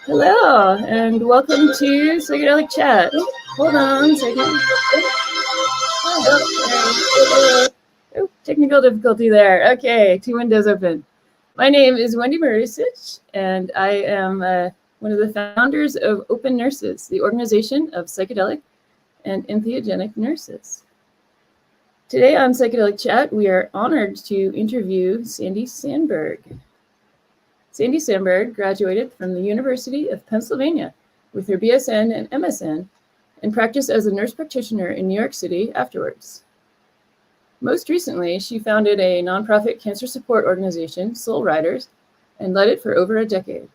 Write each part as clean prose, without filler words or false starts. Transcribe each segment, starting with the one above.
Hello, and welcome to Psychedelic Chat. Hold on a second. Oh, technical difficulty there. Okay, 2 windows open. My name is Wendy Marusic, and I am one of the founders of Open Nurses, the organization of psychedelic and entheogenic nurses. Today on Psychedelic Chat, we are honored to interview Sandy Samberg. Sandy Samberg graduated from the University of Pennsylvania with her BSN and MSN and practiced as a nurse practitioner in New York City afterwards. Most recently, she founded a nonprofit cancer support organization, RYEDERS, and led it for over a decade.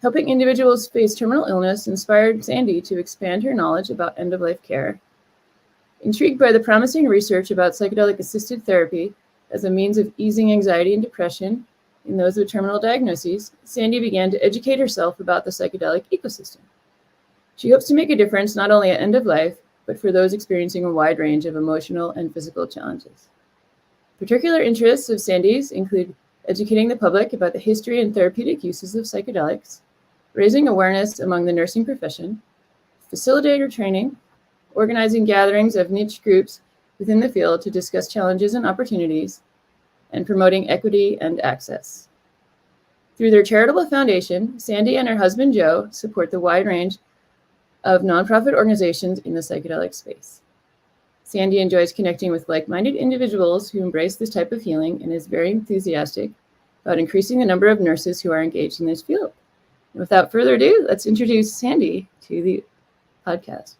Helping individuals face terminal illness inspired Sandy to expand her knowledge about end-of-life care. Intrigued by the promising research about psychedelic-assisted therapy as a means of easing anxiety and depression in those with terminal diagnoses, Sandy began to educate herself about the psychedelic ecosystem. She hopes to make a difference not only at end of life, but for those experiencing a wide range of emotional and physical challenges. Particular interests of Sandy's include educating the public about the history and therapeutic uses of psychedelics, raising awareness among the nursing profession, facilitator training, organizing gatherings of niche groups within the field to discuss challenges and opportunities, and promoting equity and access. Through their charitable foundation, Sandy and her husband, Joe, support the wide range of nonprofit organizations in the psychedelic space. Sandy enjoys connecting with like-minded individuals who embrace this type of healing and is very enthusiastic about increasing the number of nurses who are engaged in this field. And without further ado, let's introduce Sandy to the podcast.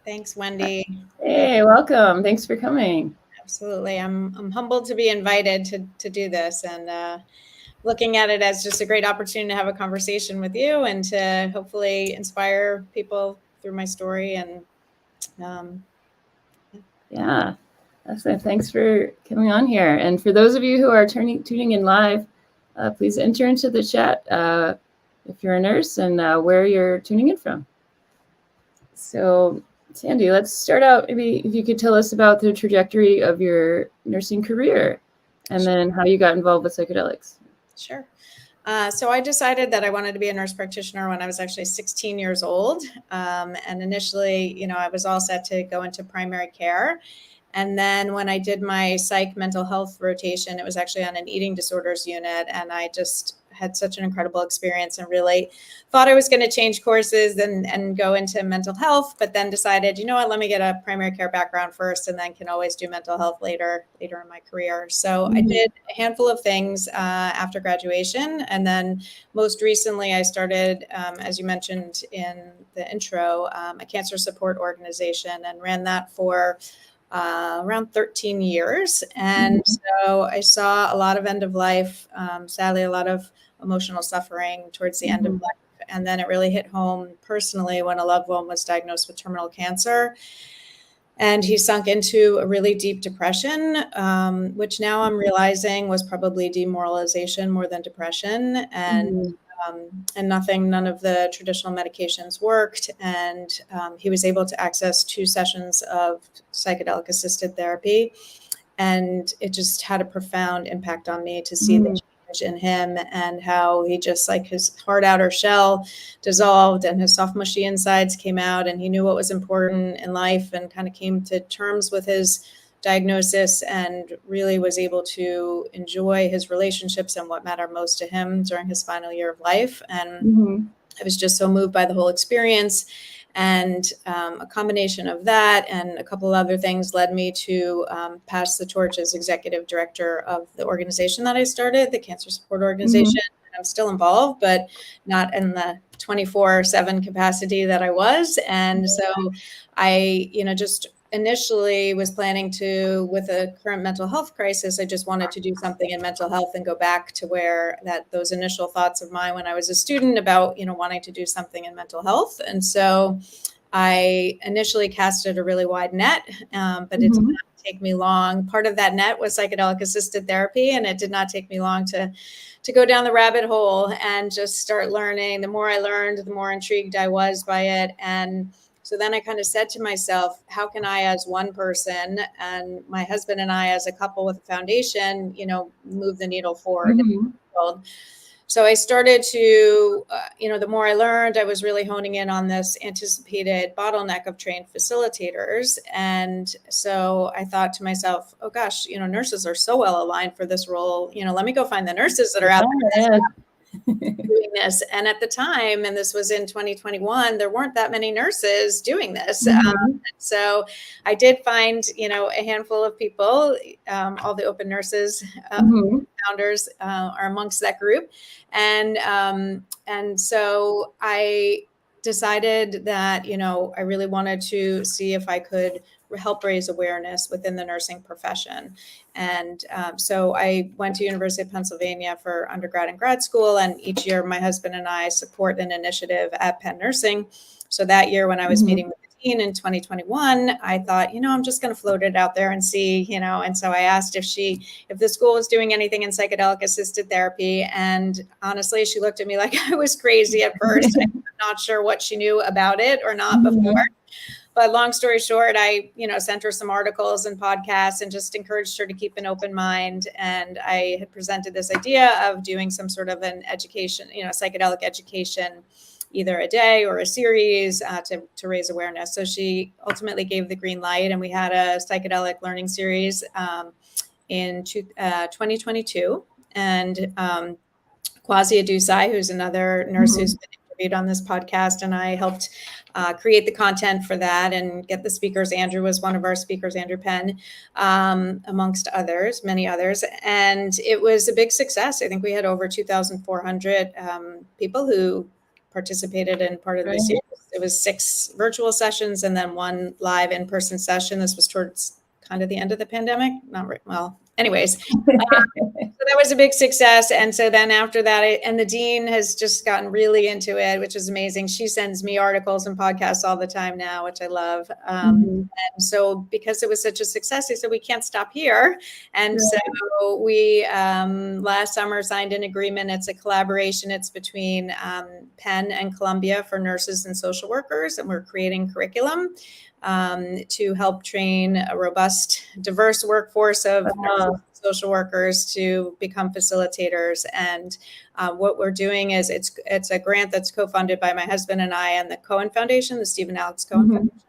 Thanks, Wendy. Hey, welcome. Thanks for coming. Absolutely. I'm humbled to be invited to do this, and looking at it as just a great opportunity to have a conversation with you and to hopefully inspire people through my story. And yeah, thanks for coming on here. And for those of you who are tuning in live, please enter into the chat if you're a nurse and where you're tuning in from. So Sandy, let's start out. Maybe if you could tell us about the trajectory of your nursing career and then how you got involved with psychedelics. Sure. So I decided that I wanted to be a nurse practitioner when I was actually 16 years old. And initially, I was all set to go into primary care. And then when I did my psych mental health rotation, it was actually on an eating disorders unit. And I just had such an incredible experience and really thought I was going to change courses and go into mental health, but then decided, you know what, let me get a primary care background first and then can always do mental health later in my career. So I did a handful of things after graduation. And then most recently I started, as you mentioned in the intro, a cancer support organization and ran that for around 13 years. And so I saw a lot of end of life, sadly, a lot of emotional suffering towards the end of life. And then it really hit home personally when a loved one was diagnosed with terminal cancer. And he sunk into a really deep depression, which now I'm realizing was probably demoralization more than depression. And none of the traditional medications worked. And he was able to access 2 sessions of psychedelic-assisted therapy. And it just had a profound impact on me to see the change in him and how he just like his hard outer shell dissolved and his soft mushy insides came out, and he knew what was important in life and kind of came to terms with his diagnosis and really was able to enjoy his relationships and what mattered most to him during his final year of life. And I was just so moved by the whole experience. And a combination of that and a couple of other things led me to pass the torch as executive director of the organization that I started, the Cancer Support Organization. I'm still involved, but not in the 24/7 capacity that I was. And so I, just initially was planning to, with the current mental health crisis, I just wanted to do something in mental health and go back to where those initial thoughts of mine when I was a student about, wanting to do something in mental health. And so I initially casted a really wide net, but it did not take me long. Part of that net was psychedelic-assisted therapy, and it did not take me long to go down the rabbit hole and just start learning. The more I learned, the more intrigued I was by it. And so then I kind of said to myself, how can I, as one person, and my husband and I as a couple with a foundation, move the needle forward in the world? So I started to, the more I learned, I was really honing in on this anticipated bottleneck of trained facilitators. And so I thought to myself, oh gosh, nurses are so well aligned for this role. Let me go find the nurses that are out there doing this. And at the time, and this was in 2021, there weren't that many nurses doing this. So I did find, a handful of people, all the open nurses, founders are amongst that group. And so I decided that, I really wanted to see if I could help raise awareness within the nursing profession. And so I went to University of Pennsylvania for undergrad and grad school. And each year, my husband and I support an initiative at Penn Nursing. So that year, when I was meeting with the dean in 2021, I thought, I'm just going to float it out there and see, and so I asked if the school was doing anything in psychedelic-assisted therapy. And honestly, she looked at me like I was crazy at first. I'm not sure what she knew about it or not before. But long story short, I, sent her some articles and podcasts and just encouraged her to keep an open mind. And I had presented this idea of doing some sort of an education, psychedelic education, either a day or a series to raise awareness. So she ultimately gave the green light, and we had a psychedelic learning series in 2022. And Kwasi Adusai, who's another nurse who's been interviewed on this podcast, and I helped create the content for that and get the speakers. Andrew was one of our speakers, Andrew Penn, amongst others, many others. And it was a big success. I think we had over 2,400 people who participated in part of the series. It was 6 virtual sessions and then 1 live in-person session. This was towards kind of the end of the pandemic. Not right. Well, anyways, so that was a big success. And so then after that, and the dean has just gotten really into it, which is amazing. She sends me articles and podcasts all the time now, which I love. And so because it was such a success, they said, we can't stop here. And so we last summer signed an agreement. It's a collaboration. It's between Penn and Columbia for nurses and social workers. And we're creating curriculum to help train a robust, diverse workforce of social workers to become facilitators. And what we're doing is it's a grant that's co-funded by my husband and I and the Cohen Foundation, the Stephen Alex Cohen Foundation.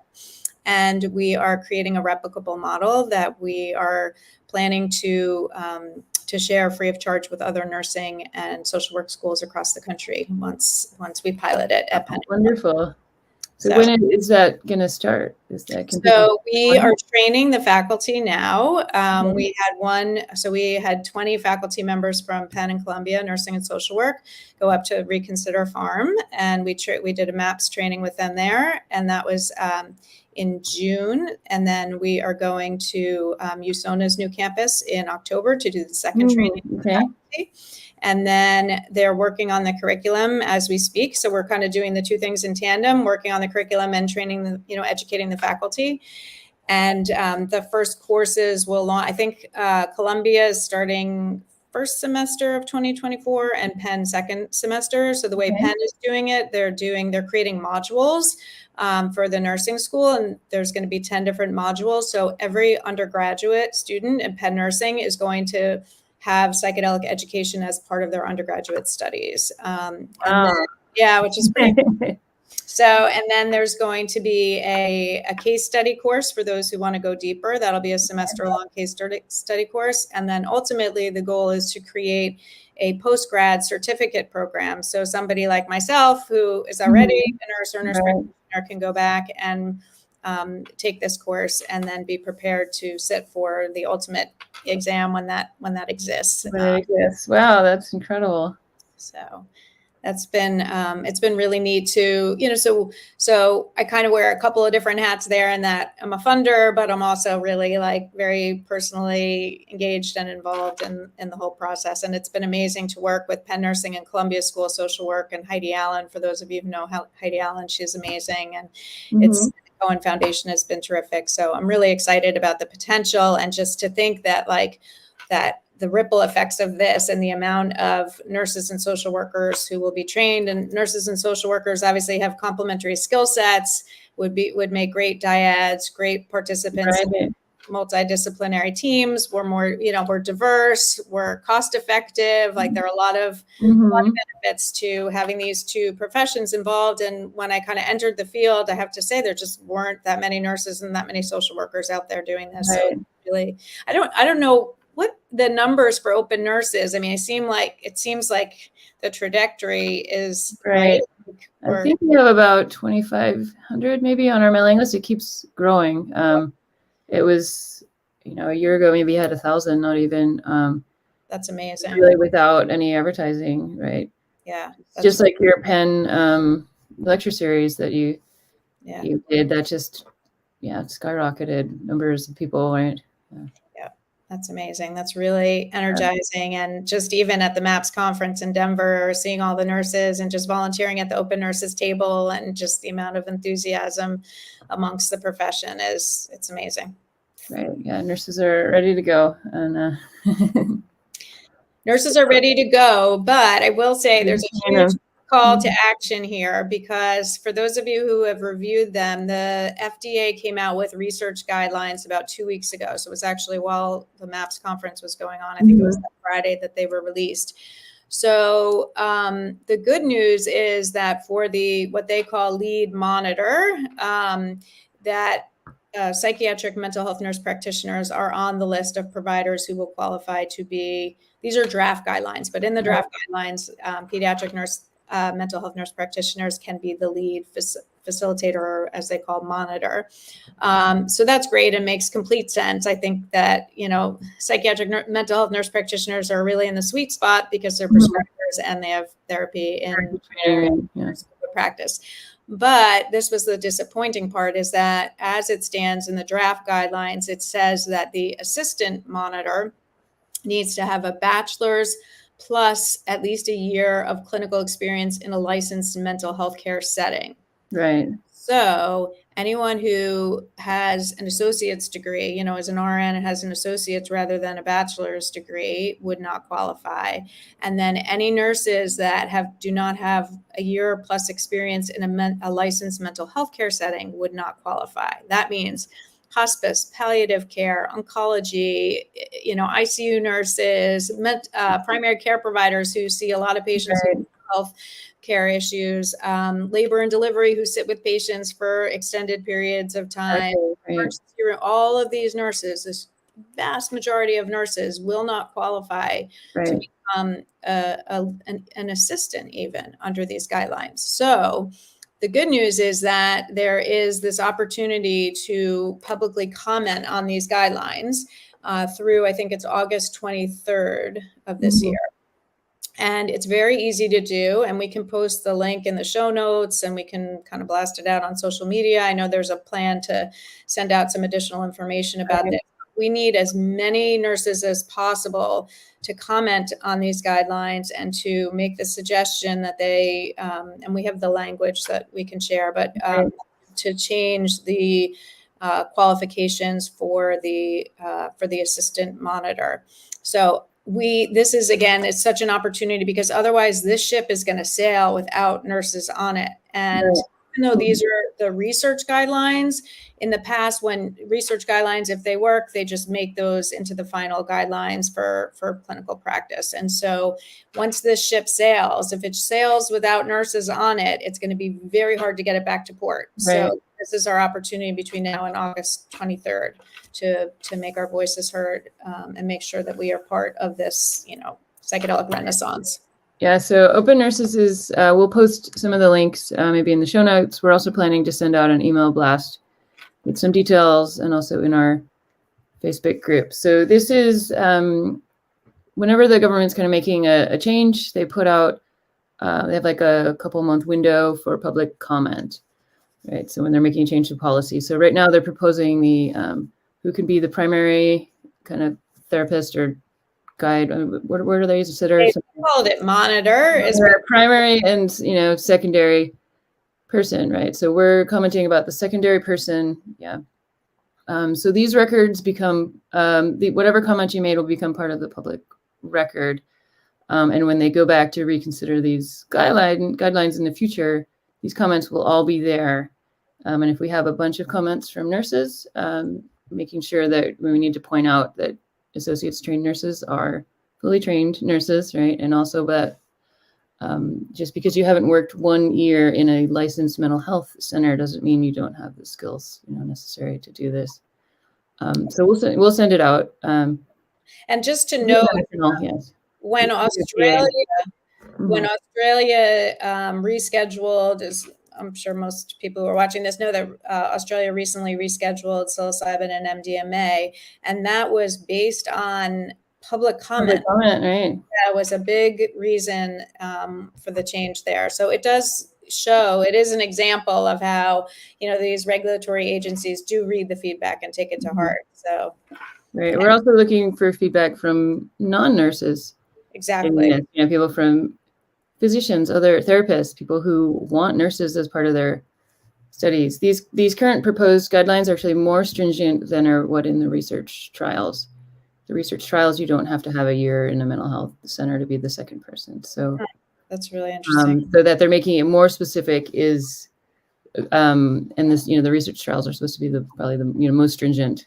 And we are creating a replicable model that we are planning to share free of charge with other nursing and social work schools across the country once we pilot it at Penn. Wonderful. So when is that going to start? So we are training the faculty now. We had 20 faculty members from Penn and Columbia, nursing and social work, go up to Reconsider Farm. And we did a MAPS training with them there. And that was in June. And then we are going to USONA's new campus in October to do the second training with the faculty. And then they're working on the curriculum as we speak. So we're kind of doing the 2 things in tandem, working on the curriculum and training, educating the faculty. And the first courses will launch. I think Columbia is starting first semester of 2024 and Penn second semester. So the way Penn is doing it, they're creating modules for the nursing school. And there's going to be 10 different modules. So every undergraduate student in Penn Nursing is going to have psychedelic education as part of their undergraduate studies. Which is pretty cool. So, and then there's going to be a case study course for those who want to go deeper. That'll be a semester-long case study course. And then ultimately, the goal is to create a post-grad certificate program. So somebody like myself who is already a nurse or nurse practitioner can go back and take this course and then be prepared to sit for the ultimate exam when that exists. Wow, that's incredible. So that's been it's been really neat to, you know, so I kind of wear a couple of different hats there, and that I'm a funder, but I'm also really like very personally engaged and involved in the whole process. And it's been amazing to work with Penn Nursing and Columbia School of Social Work and Heidi Allen. For those of you who know Heidi Allen, she's amazing, and it's Cohen Foundation has been terrific. So I'm really excited about the potential, and just to think that the ripple effects of this and the amount of nurses and social workers who will be trained, and nurses and social workers obviously have complementary skill sets, would make great dyads, great participants in multidisciplinary teams. We're more, you know, we're diverse, we're cost effective. Like there are a lot of benefits to having these two professions involved. And when I kind of entered the field, I have to say there just weren't that many nurses and that many social workers out there doing this. So really, I don't know what the numbers for open nurses. I mean, it seems like the trajectory is right. I think we have about 2,500 maybe on our mailing list. It keeps growing. It was, you know, a year ago, maybe had 1,000, not even. That's amazing. Really without any advertising, right? Yeah. Just like your Penn lecture series that you did, that just, skyrocketed numbers of people, right? Yeah. That's amazing. That's really energizing. And just even at the MAPS conference in Denver, seeing all the nurses and just volunteering at the open nurses table, and just the amount of enthusiasm amongst the profession it's amazing. Right. Yeah. Nurses are ready to go. And nurses are ready to go. But I will say there's a huge call to action here, because for those of you who have reviewed them, the FDA came out with research guidelines about 2 weeks ago. So it was actually while the MAPS conference was going on. I think it was that Friday that they were released. So the good news is that for what they call lead monitor, that psychiatric mental health nurse practitioners are on the list of providers who will qualify to be, these are draft guidelines, but in the draft guidelines, pediatric mental health nurse practitioners can be the lead facilitator, or as they call, monitor. So that's great and makes complete sense. I think that, you know, psychiatric mental health nurse practitioners are really in the sweet spot because they're prescribers and they have therapy in their practice. But this was the disappointing part, is that as it stands in the draft guidelines, it says that the assistant monitor needs to have a bachelor's plus at least a year of clinical experience in a licensed mental health care setting. Right. So anyone who has an associate's degree, you know, as an RN and has an associate's rather than a bachelor's degree, would not qualify. And then any nurses that do not have a year plus experience in a licensed mental health care setting would not qualify. That means hospice, palliative care, oncology, you know, ICU nurses, primary care providers who see a lot of patients with mental health care issues, labor and delivery who sit with patients for extended periods of time. All of these nurses, this vast majority of nurses, will not qualify to become an assistant even under these guidelines. So the good news is that there is this opportunity to publicly comment on these guidelines through, I think it's August 23rd of this year. And it's very easy to do. And we can post the link in the show notes, and we can kind of blast it out on social media. I know there's a plan to send out some additional information about this. We need as many nurses as possible to comment on these guidelines and to make the suggestion that they, and we have the language that we can share, but to change the qualifications for the assistant monitor. So this is, again, it's such an opportunity, because otherwise this ship is going to sail without nurses on it. And even though these are the research guidelines, in the past, when research guidelines, if they work, they just make those into the final guidelines for clinical practice. And so once this ship sails, if it sails without nurses on it, it's going to be very hard to get it back to port. Right. So this is our opportunity between now and August 23rd to make our voices heard, and make sure that we are part of this, psychedelic renaissance. Yeah, so Open Nurses is, we'll post some of the links maybe in the show notes. We're also planning to send out an email blast with some details and also in our Facebook group. So this is, whenever the government's kind of making a change, they put out, they have like a couple month window for public comment, right? So when they're making a change to policy. So right now they're proposing the, who can be the primary kind of therapist or guide, what are they used to They called it monitor. Is primary and secondary person, right? So we're commenting about the secondary person. Yeah. So these records become whatever comment you made will become part of the public record. And when they go back to reconsider these guidelines in the future, these comments will all be there. And if we have a bunch of comments from nurses, making sure that we need to point out that associates trained nurses are fully trained nurses, right? And also that just because you haven't worked 1 year in a licensed mental health center doesn't mean you don't have the skills necessary to do this. So we'll send it out. And just to note, yes. when Australia rescheduled, as I'm sure most people who are watching this know, that Australia recently rescheduled psilocybin and MDMA, and that was based on public comment. Right. That was a big reason for the change there. So it does show, it is an example of how these regulatory agencies do read the feedback and take it to heart. So right, we're also looking for feedback from non-nurses. Exactly. People from physicians, other therapists, people who want nurses as part of their studies. These current proposed guidelines are actually more stringent than are what in the research trials. The research trials, you don't have to have a year in a mental health center to be the second person. So that's really interesting. So that they're making it more specific is, and this, the research trials are supposed to be probably the most stringent.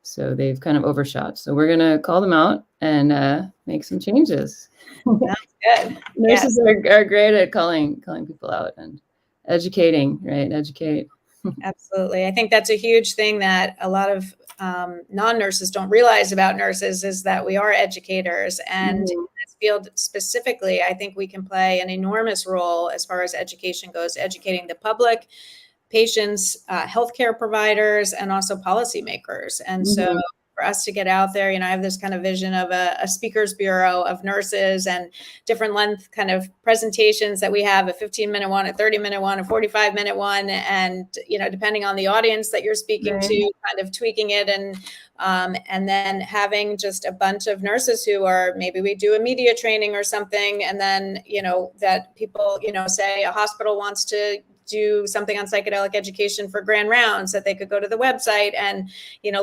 So they've kind of overshot. So we're gonna call them out and make some changes. That's good. Nurses are great at calling people out and educating, right? Educate. Absolutely. I think that's a huge thing that a lot of non-nurses don't realize about nurses, is that we are educators. And in this field specifically, I think we can play an enormous role as far as education goes, educating the public, patients, healthcare providers, and also policymakers. And so for us to get out there, I have this kind of vision of a speakers bureau of nurses and different length kind of presentations that we have, a 15-minute one, a 30-minute one, a 45-minute one. And, depending on the audience that you're speaking to, kind of tweaking it and then having just a bunch of nurses who are, maybe we do a media training or something. And then, that people, say a hospital wants to do something on psychedelic education for grand rounds, that they could go to the website and,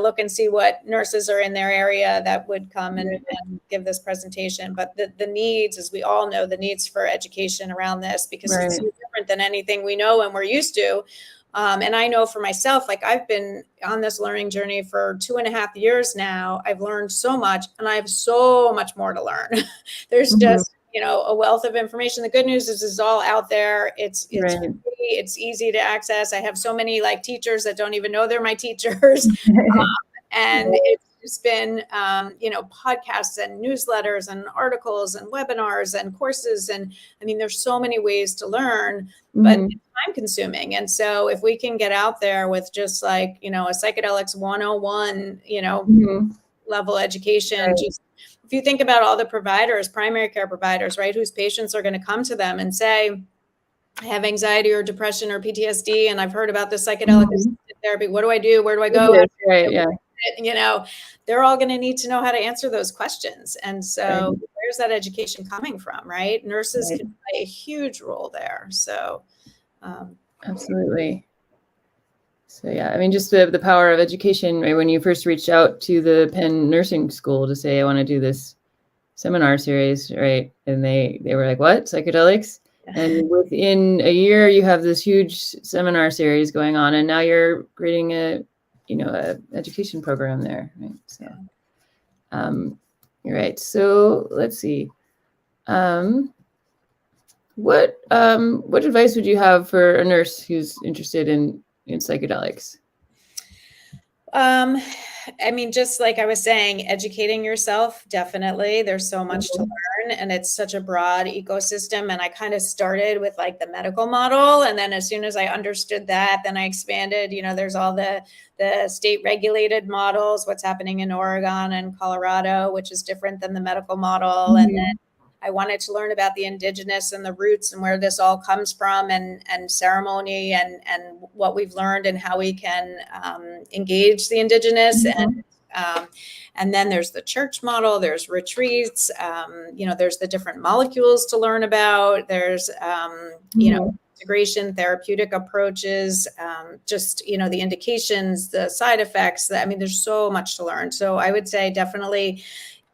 look and see what nurses are in their area that would come and give this presentation. But the needs, as we all know, the needs for education around this, because it's so different than anything we know and we're used to. And I know for myself, like I've been on this learning journey for 2.5 years now. I've learned so much, and I have so much more to learn. There's just, a wealth of information. The good news is it's all out there. It's free, it's easy to access. I have so many teachers that don't even know they're my teachers. And it's just been, podcasts and newsletters and articles and webinars and courses. And there's so many ways to learn, but it's time consuming. And so if we can get out there with just a psychedelics 101, level education, just if you think about all the providers, primary care providers, right, whose patients are going to come to them and say, I have anxiety or depression or PTSD, and I've heard about this psychedelic-assisted therapy. What do I do? Where do I go? They're all going to need to know how to answer those questions. And so where's that education coming from, right? Nurses can play a huge role there. So absolutely. So just the power of education, right? When you first reached out to the Penn Nursing School to say, I want to do this seminar series, right? And they were like, what? Psychedelics? And within a year, you have this huge seminar series going on, and now you're creating a education program there, right? So, you're right. So let's see. What advice would you have for a nurse who's interested in psychedelics? I mean, just like I was saying, educating yourself, definitely. There's so much to learn, and it's such a broad ecosystem. And I kind of started with like the medical model. And then as soon as I understood that, then I expanded, there's all the state regulated models, what's happening in Oregon and Colorado, which is different than the medical model. And then I wanted to learn about the indigenous and the roots and where this all comes from, and ceremony and what we've learned and how we can engage the indigenous. And then there's the church model, there's retreats, there's the different molecules to learn about. There's, integration, therapeutic approaches, the indications, the side effects. There's so much to learn. So I would say definitely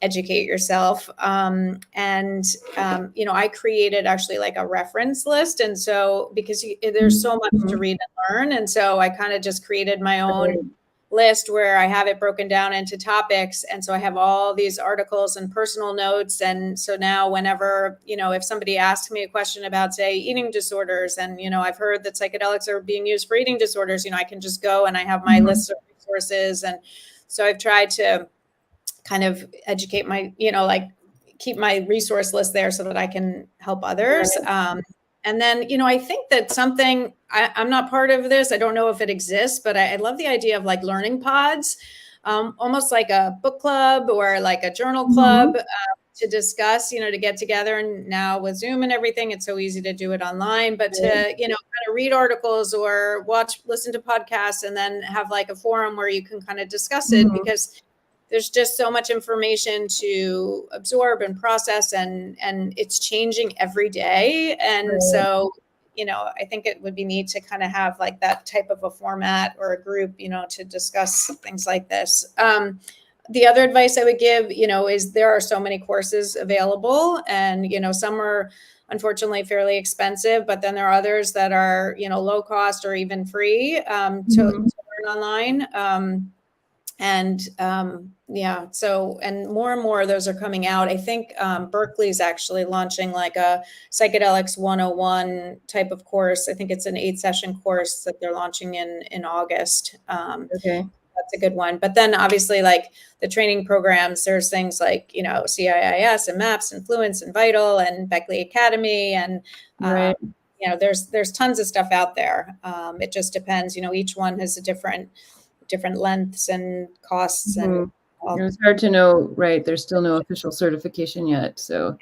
educate yourself. I created actually like a reference list. And so, because there's so much to read and learn. And so I kind of just created my own list where I have it broken down into topics. And so I have all these articles and personal notes. And so now whenever, if somebody asks me a question about, say, eating disorders, and, I've heard that psychedelics are being used for eating disorders, I can just go and I have my list of resources. And so I've tried to kind of educate my, keep my resource list there so that I can help others. And then, I think that something, I'm not part of this, I don't know if it exists, but I love the idea of like learning pods, almost like a book club or like a journal club to discuss, to get together. And now with Zoom and everything, it's so easy to do it online, but to, kind of read articles or listen to podcasts, and then have like a forum where you can kind of discuss it, because there's just so much information to absorb and process, and it's changing every day. And so, I think it would be neat to kind of have like that type of a format or a group, to discuss things like this. The other advice I would give, is there are so many courses available, and, some are unfortunately fairly expensive, but then there are others that are, low cost or even free to learn online. So, and more of those are coming out. I think Berkeley's actually launching like a psychedelics 101 type of course. I think it's an 8-session course that they're launching in August. That's a good one. But then obviously, like the training programs, there's things like, CIIS and MAPS and Fluence and Vital and Beckley Academy. And, there's tons of stuff out there. It just depends, each one has a different lengths and costs. And it's hard to know, right? There's still no official certification yet. So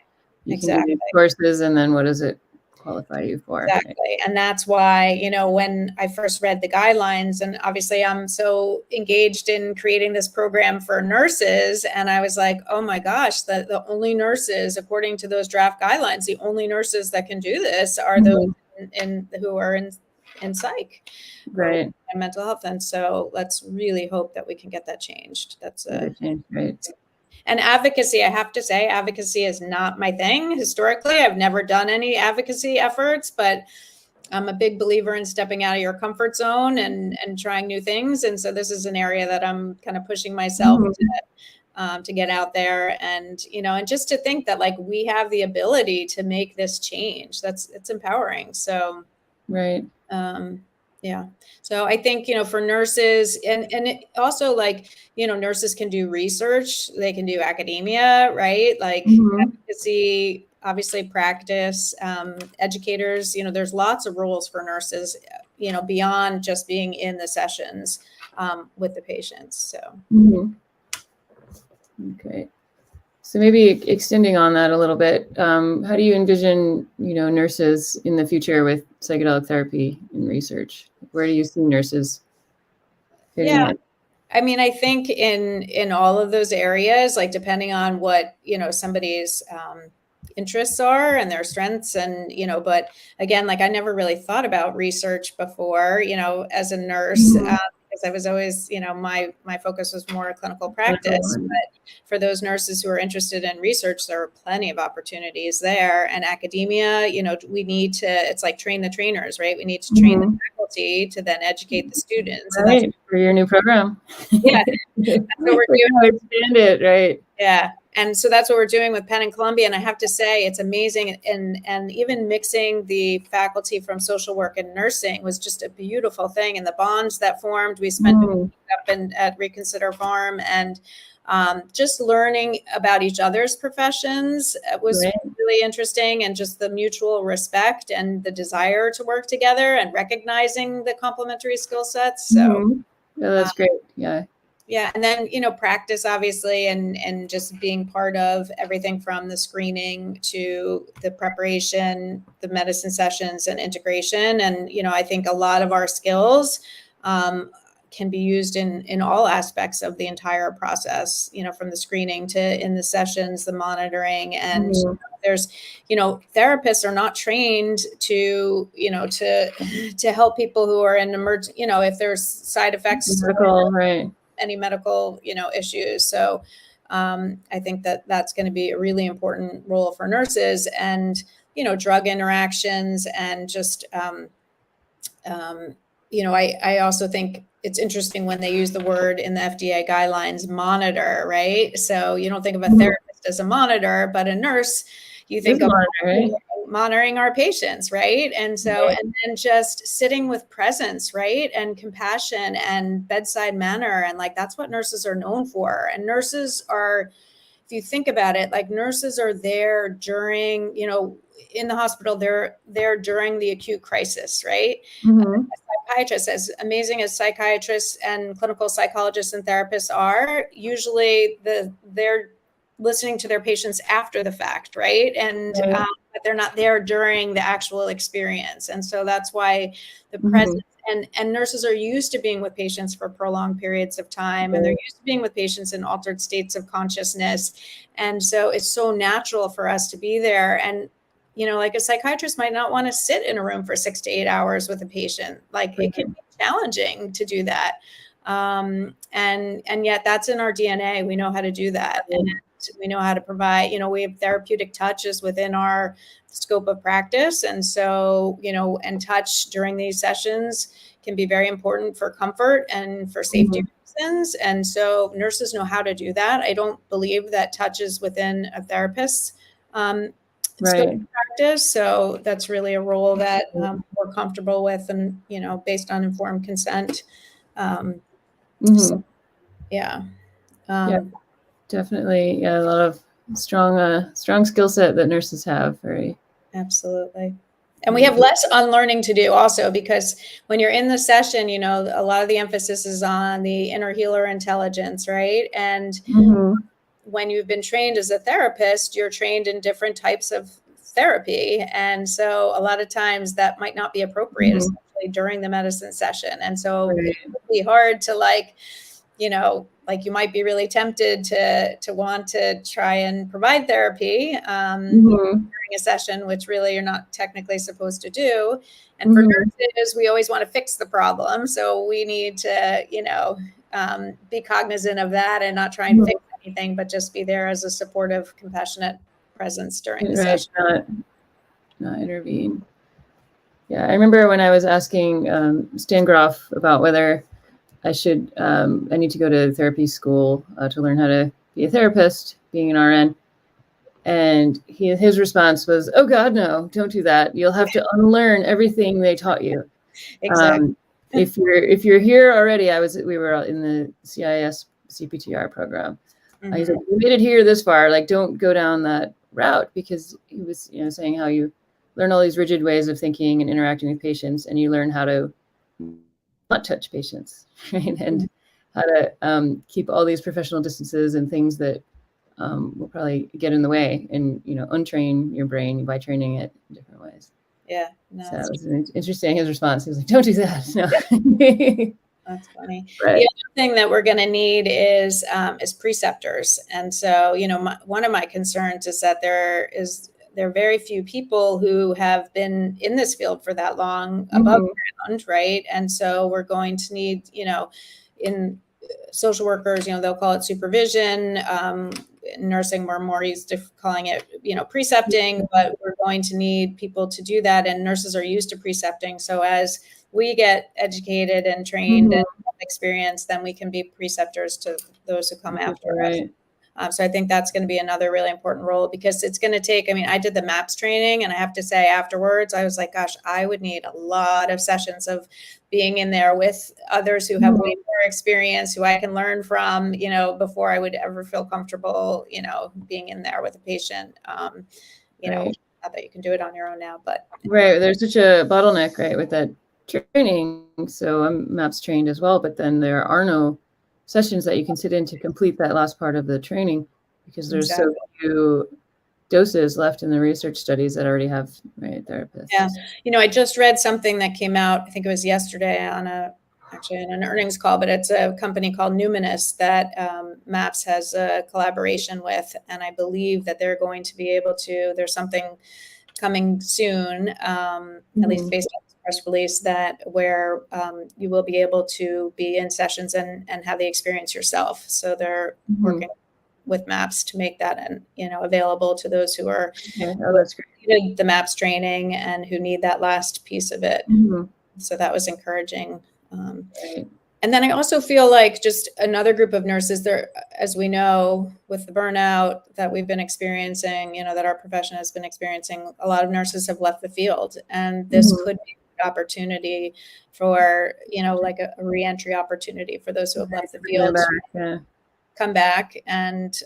you can do courses, and then what does it qualify you for? Exactly. Right? And that's why, when I first read the guidelines, and obviously I'm so engaged in creating this program for nurses, and I was like, oh my gosh, the only nurses, according to those draft guidelines, the only nurses that can do this are those who are in psych, right, and mental health. And so let's really hope that we can get that changed. That's right. And advocacy, I have to say, advocacy is not my thing. Historically, I've never done any advocacy efforts, but I'm a big believer in stepping out of your comfort zone and trying new things. And so this is an area that I'm kind of pushing myself to get out there, and, and just to think that like we have the ability to make this change. It's empowering. So, right. So I think, for nurses, and it also, like, nurses can do research, they can do academia, right? Like advocacy, obviously practice, educators, there's lots of roles for nurses, beyond just being in the sessions with the patients. So. Okay. So maybe extending on that a little bit, how do you envision, nurses in the future with psychedelic therapy and research? Where do you see nurses fitting in? I think in all of those areas, like depending on what, somebody's interests are and their strengths, and, but again, like I never really thought about research before, as a nurse, because I was always, my focus was more clinical practice. But for those nurses who are interested in research, there are plenty of opportunities there. And academia, we need to, it's like train the trainers, right? We need to train the faculty to then educate the students. Right, and that's for your new program. Yeah, that's what we're doing. Expand it, right? Yeah. And so that's what we're doing with Penn and Columbia. And I have to say, it's amazing. And even mixing the faculty from social work and nursing was just a beautiful thing. And the bonds that formed, we spent a week up at Reconsider Farm, and just learning about each other's professions was really interesting, and just the mutual respect and the desire to work together and recognizing the complementary skill sets. So yeah, that's great. Yeah. Yeah. And then, practice, obviously, and just being part of everything from the screening to the preparation, the medicine sessions and integration. And, I think a lot of our skills can be used in all aspects of the entire process, from the screening to in the sessions, the monitoring. And there's, therapists are not trained to, to help people who are in emergency, if there's side effects. Right. Any medical, issues. So I think that that's going to be a really important role for nurses, and, drug interactions, and just, I also think it's interesting when they use the word in the FDA guidelines, monitor, right? So you don't think of a therapist as a monitor, but a nurse, you think of monitoring our patients, right? And so, and then just sitting with presence, right? And compassion and bedside manner. And that's what nurses are known for. And nurses are, if you think about it, nurses are there during, in the hospital, they're there during the acute crisis, right? Psychiatrists, as amazing as psychiatrists and clinical psychologists and therapists are, usually they're listening to their patients after the fact, right? And but they're not there during the actual experience. And so that's why the presence, and nurses are used to being with patients for prolonged periods of time, and they're used to being with patients in altered states of consciousness. And so it's so natural for us to be there. And a psychiatrist might not want to sit in a room for 6 to 8 hours with a patient. It can be challenging to do that. And yet that's in our DNA. We know how to do that. And we know how to provide, we have therapeutic touches within our scope of practice. And so, and touch during these sessions can be very important for comfort and for safety reasons. And so nurses know how to do that. I don't believe that touch is within a therapist's scope of practice. So that's really a role that we're comfortable with, and, based on informed consent. So, yeah. Definitely. Yeah. A lot of strong skill set that nurses have. Absolutely. And we have less unlearning to do also, because when you're in the session, a lot of the emphasis is on the inner healer intelligence, right? And when you've been trained as a therapist, you're trained in different types of therapy. And so a lot of times that might not be appropriate, especially during the medicine session. And so it would be hard to you might be really tempted to want to try and provide therapy during a session, which really you're not technically supposed to do. And for nurses, we always want to fix the problem. So we need to, be cognizant of that and not try and fix anything, but just be there as a supportive, compassionate presence during the session. Not intervene. Yeah, I remember when I was asking Stan Groff about whether I need to go to therapy school to learn how to be a therapist, being an RN. And his response was, "Oh God, no, don't do that. You'll have to unlearn everything they taught you." Exactly. If you're here already, we were in the CIS CPTR program. He said, "You made it here this far. Don't go down that route," because he was, saying how you learn all these rigid ways of thinking and interacting with patients, and you learn how to not touch patients, right? And how to keep all these professional distances and things that will probably get in the way, and untrain your brain by training it in different ways. Yeah. No, so it was interesting. His response, he was like, "Don't do that." No. That's funny. Right. The other thing that we're going to need is preceptors. And so, one of my concerns is that there is there are very few people who have been in this field for that long above ground, right? And so we're going to need, in social workers, they'll call it supervision. Nursing, we're more used to calling it, precepting, but we're going to need people to do that. And nurses are used to precepting. So as we get educated and trained and have experience, then we can be preceptors to those who come after us. So I think that's going to be another really important role, because it's going to take, I did the MAPS training, and I have to say afterwards, I was like, gosh, I would need a lot of sessions of being in there with others who have way more experience, who I can learn from, before I would ever feel comfortable, being in there with a patient. Not that you can do it on your own now, but. Right. There's such a bottleneck, right, with that training. So I'm MAPS trained as well, but then there are no sessions that you can sit in to complete that last part of the training, because there's so few doses left in the research studies that already have therapists. Yeah. I just read something that came out, I think it was yesterday on an earnings call, but it's a company called Numinous that MAPS has a collaboration with. And I believe that they're going to be able to, there's something coming soon, at least based on the press release, that where you will be able to be in sessions and have the experience yourself. So they're working with MAPS to make that available to those who are that's great. Needed the MAPS training and who need that last piece of it. So that was encouraging. And then I also feel like just another group of nurses there, as we know, with the burnout that we've been experiencing, that our profession has been experiencing, a lot of nurses have left the field, and this could be an opportunity for, like a reentry opportunity for those who have left the field to come back and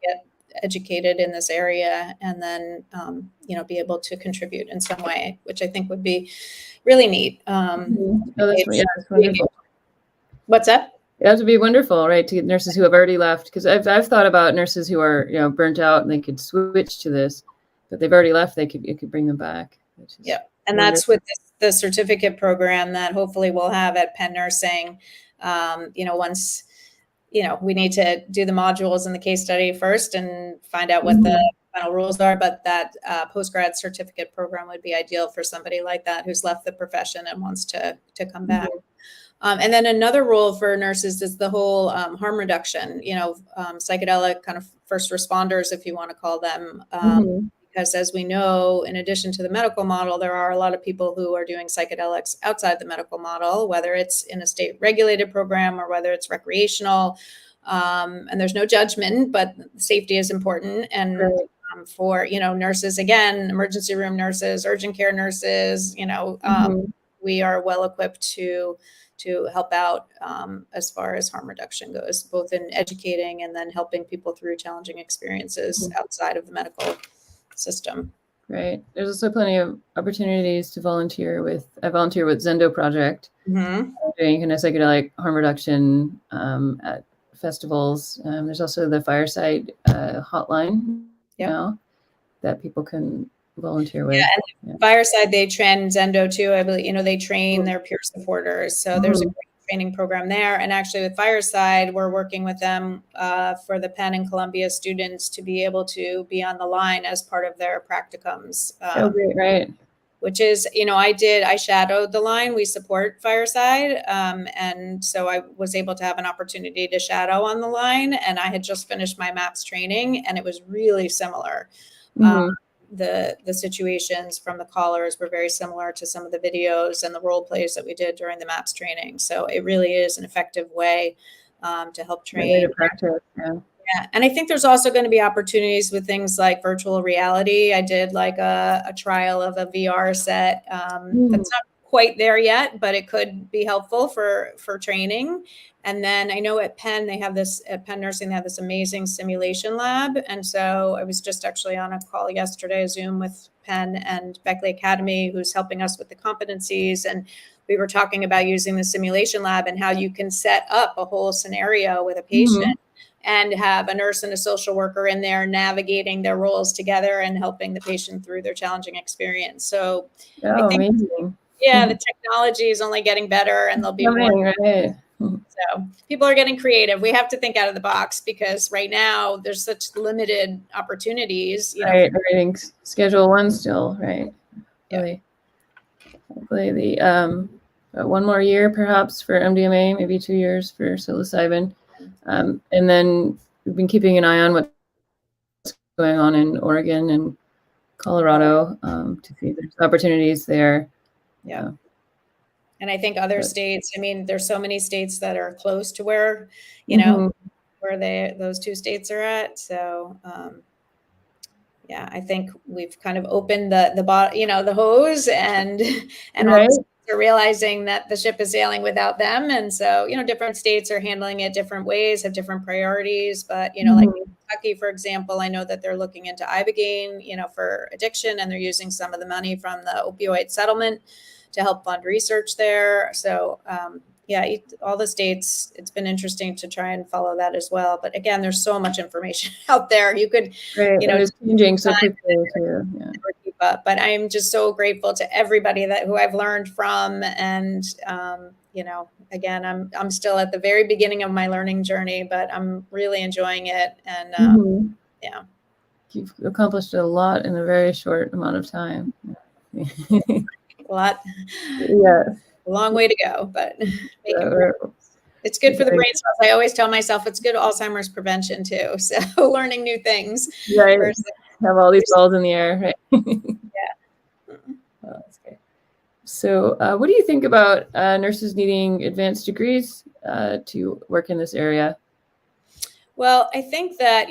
get educated in this area, and then, be able to contribute in some way, which I think would be really neat. That's wonderful. What's up? That would be wonderful, right? To get nurses who have already left, because I've thought about nurses who are burnt out and they could switch to this, but they've already left. You could bring them back. Yeah, and that's with the certificate program that hopefully we'll have at Penn Nursing. Once we need to do the modules and the case study first and find out what the final rules are, but that post-grad certificate program would be ideal for somebody like that who's left the profession and wants to come back. And then another role for nurses is the whole harm reduction, psychedelic kind of first responders, if you want to call them. Because as we know, in addition to the medical model, there are a lot of people who are doing psychedelics outside the medical model, whether it's in a state regulated program or whether it's recreational. And there's no judgment, but safety is important. And for, nurses, again, emergency room nurses, urgent care nurses, we are well equipped to help out as far as harm reduction goes, both in educating and then helping people through challenging experiences outside of the medical system. Right. There's also plenty of opportunities to volunteer with. I volunteer with Zendo Project, doing kind of psychedelic harm reduction at festivals. There's also the Fireside hotline now that people can volunteer with. And Fireside, they train Zendo too. I believe, they train their peer supporters. So there's a great training program there. And actually with Fireside, we're working with them for the Penn and Columbia students to be able to be on the line as part of their practicums. Great, right. Which is, I shadowed the line. We support Fireside. And so I was able to have an opportunity to shadow on the line. And I had just finished my MAPS training, and it was really similar. The situations from the callers were very similar to some of the videos and the role plays that we did during the MAPS training. So it really is an effective way to help train. To practice, Yeah. And I think there's also going to be opportunities with things like virtual reality. I did like a trial of a VR set. That's not quite there yet, but it could be helpful for training. And then I know at Penn, at Penn Nursing, they have this amazing simulation lab. And so I was just actually on a call yesterday, Zoom, with Penn and Beckley Academy, who's helping us with the competencies. And we were talking about using the simulation lab and how you can set up a whole scenario with a patient and have a nurse and a social worker in there navigating their roles together and helping the patient through their challenging experience. So I think, amazing. The technology is only getting better, and there'll be more. Right. So people are getting creative. We have to think out of the box because right now there's such limited opportunities. Right, everything's Schedule 1 still, right? Yeah. Hopefully the one more year perhaps for MDMA, maybe 2 years for psilocybin. And then we've been keeping an eye on what's going on in Oregon and Colorado to see if there's opportunities there. Yeah. And I think other states, I mean, there's so many states that are close to where, where those two states are at. So, yeah, I think we've kind of opened the hose and Right. also they're realizing that the ship is sailing without them. And so, different states are handling it different ways, have different priorities. But, like Kentucky, for example, I know that they're looking into Ibogaine, for addiction, and they're using some of the money from the opioid settlement to help fund research there. So, yeah, all the states, it's been interesting to try and follow that as well. But again, there's so much information out there. You could, right. It's changing so quickly too. Yeah. Keep up. But I'm just so grateful to everybody who I've learned from. And, again, I'm still at the very beginning of my learning journey, but I'm really enjoying it. And yeah. You've accomplished a lot in a very short amount of time. A lot. Yeah. A long way to go, but it's good for the brain cells. I always tell myself it's good Alzheimer's prevention too. So learning new things. Right. Have all these balls in the air. Right? Yeah. Oh, that's great. So what do you think about nurses needing advanced degrees to work in this area? Well, I think that,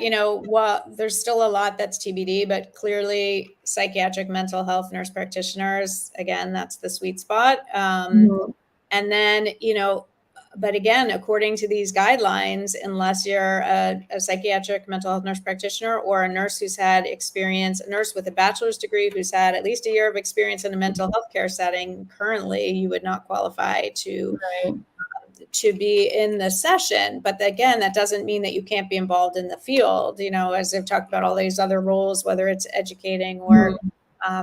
there's still a lot that's TBD, but clearly psychiatric mental health nurse practitioners, again, that's the sweet spot. And then, but again, according to these guidelines, unless you're a psychiatric mental health nurse practitioner or a nurse who's had experience, a nurse with a bachelor's degree who's had at least a year of experience in a mental health care setting, currently you would not qualify to be in the session. But again, that doesn't mean that you can't be involved in the field, as I've talked about all these other roles, whether it's educating or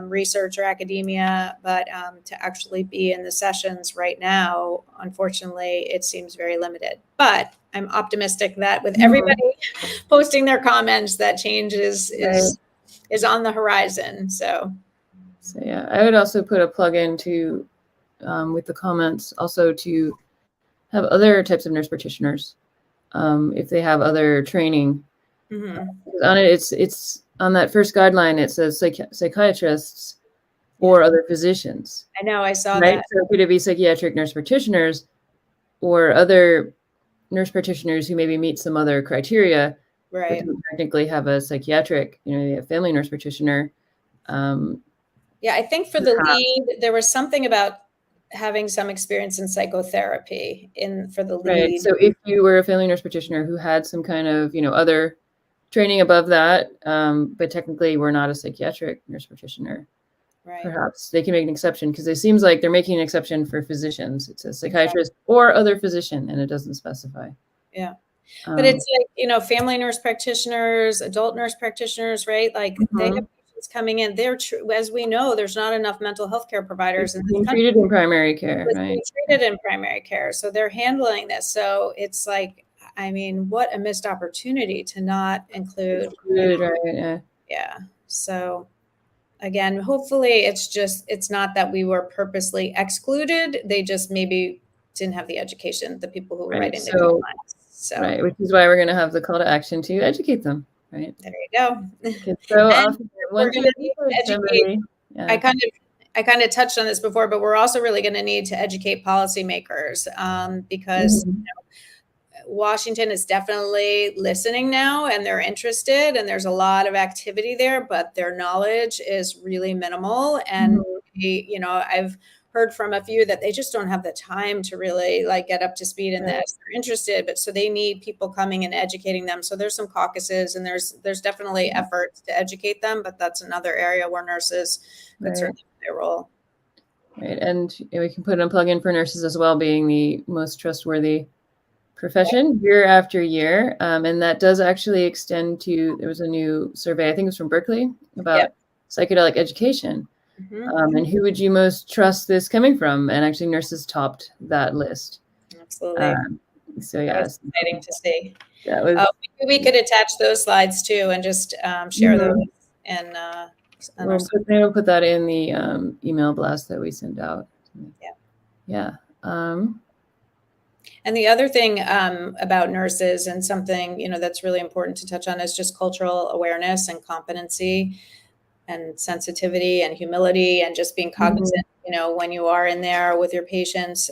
research or academia, but to actually be in the sessions right now, unfortunately, it seems very limited. But I'm optimistic that with everybody posting their comments, that change is on the horizon. So yeah, I would also put a plug in to with the comments also to have other types of nurse practitioners if they have other training. On it, it's on that first guideline, it says psychiatrists or other physicians. I know, I saw that. So it could be psychiatric nurse practitioners or other nurse practitioners who maybe meet some other criteria, but don't technically have a psychiatric, a family nurse practitioner. Yeah, I think for the lead, there was something about having some experience in psychotherapy for the lead. Right. So if you were a family nurse practitioner who had some kind of, other training above that, but technically we're not a psychiatric nurse practitioner, perhaps they can make an exception because it seems like they're making an exception for physicians. It says psychiatrist or other physician, and it doesn't specify. Yeah. But it's like, family nurse practitioners, adult nurse practitioners, right? Like they have patients coming in. As we know, there's not enough mental health care providers in this country. Treated in primary care, right? Treated in primary care. So they're handling this. So it's like, I mean, what a missed opportunity to not include. Right. Yeah. So again, hopefully it's not that we were purposely excluded. They just maybe didn't have the education, the people who were writing the guidelines. So, right, which is why we're going to have the call to action to educate them. Right. There you go. So awesome. We're going to need to educate. I kind of touched on this before, but we're also really going to need to educate policymakers because Washington is definitely listening now and they're interested and there's a lot of activity there, but their knowledge is really minimal. And, I've heard from a few that they just don't have the time to really get up to speed in this. They're interested, but so they need people coming and educating them. So there's some caucuses and there's definitely efforts to educate them, but that's another area where nurses could certainly play a role. Right. And we can put a plug in for nurses as well, being the most trustworthy profession year after year. And that does actually extend to, there was a new survey, I think it was from Berkeley, about psychedelic education. And who would you most trust this coming from? And actually nurses topped that list. Absolutely. So That yeah, was exciting to see. that was. We could attach those slides too and just share those in We'll put that in the email blast that we send out. Yeah. And the other thing about nurses, and something, you know, that's really important to touch on, is just cultural awareness and competency and sensitivity and humility, and just being cognizant, you know, when you are in there with your patients,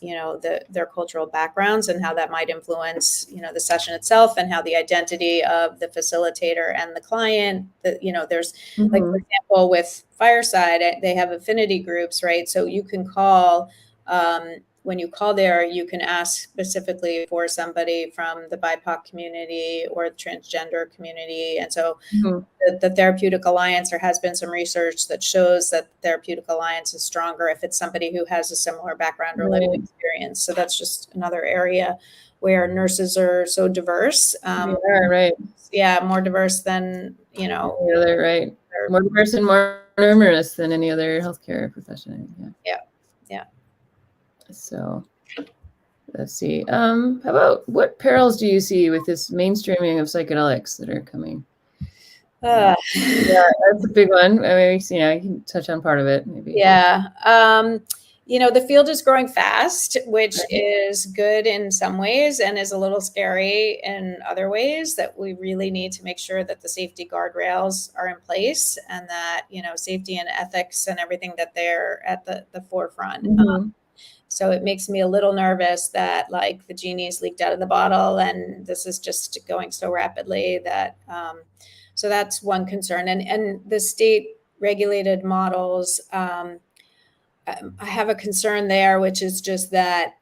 you know, their cultural backgrounds and how that might influence, you know, the session itself, and how the identity of the facilitator and the client, that, you know, there's like, for example, with Fireside, they have affinity groups, right? So you can call, when you call there, you can ask specifically for somebody from the BIPOC community or the transgender community. And so the Therapeutic Alliance, there has been some research that shows that the Therapeutic Alliance is stronger if it's somebody who has a similar background or lived experience. So that's just another area where nurses are so diverse. Yeah, more diverse than, you know. Right. More diverse and more numerous than any other healthcare profession. Yeah. So let's see. How about, what perils do you see with this mainstreaming of psychedelics that are coming? Yeah, that's a big one. I mean, you know, I can touch on part of it, maybe. Yeah. You know, the field is growing fast, which is good in some ways and is a little scary in other ways, that we really need to make sure that the safety guardrails are in place, and that, you know, safety and ethics and everything, that they're at the forefront. So it makes me a little nervous that, like, the genie's leaked out of the bottle, and this is just going so rapidly that, so that's one concern. And the state regulated models, I have a concern there, which is just that,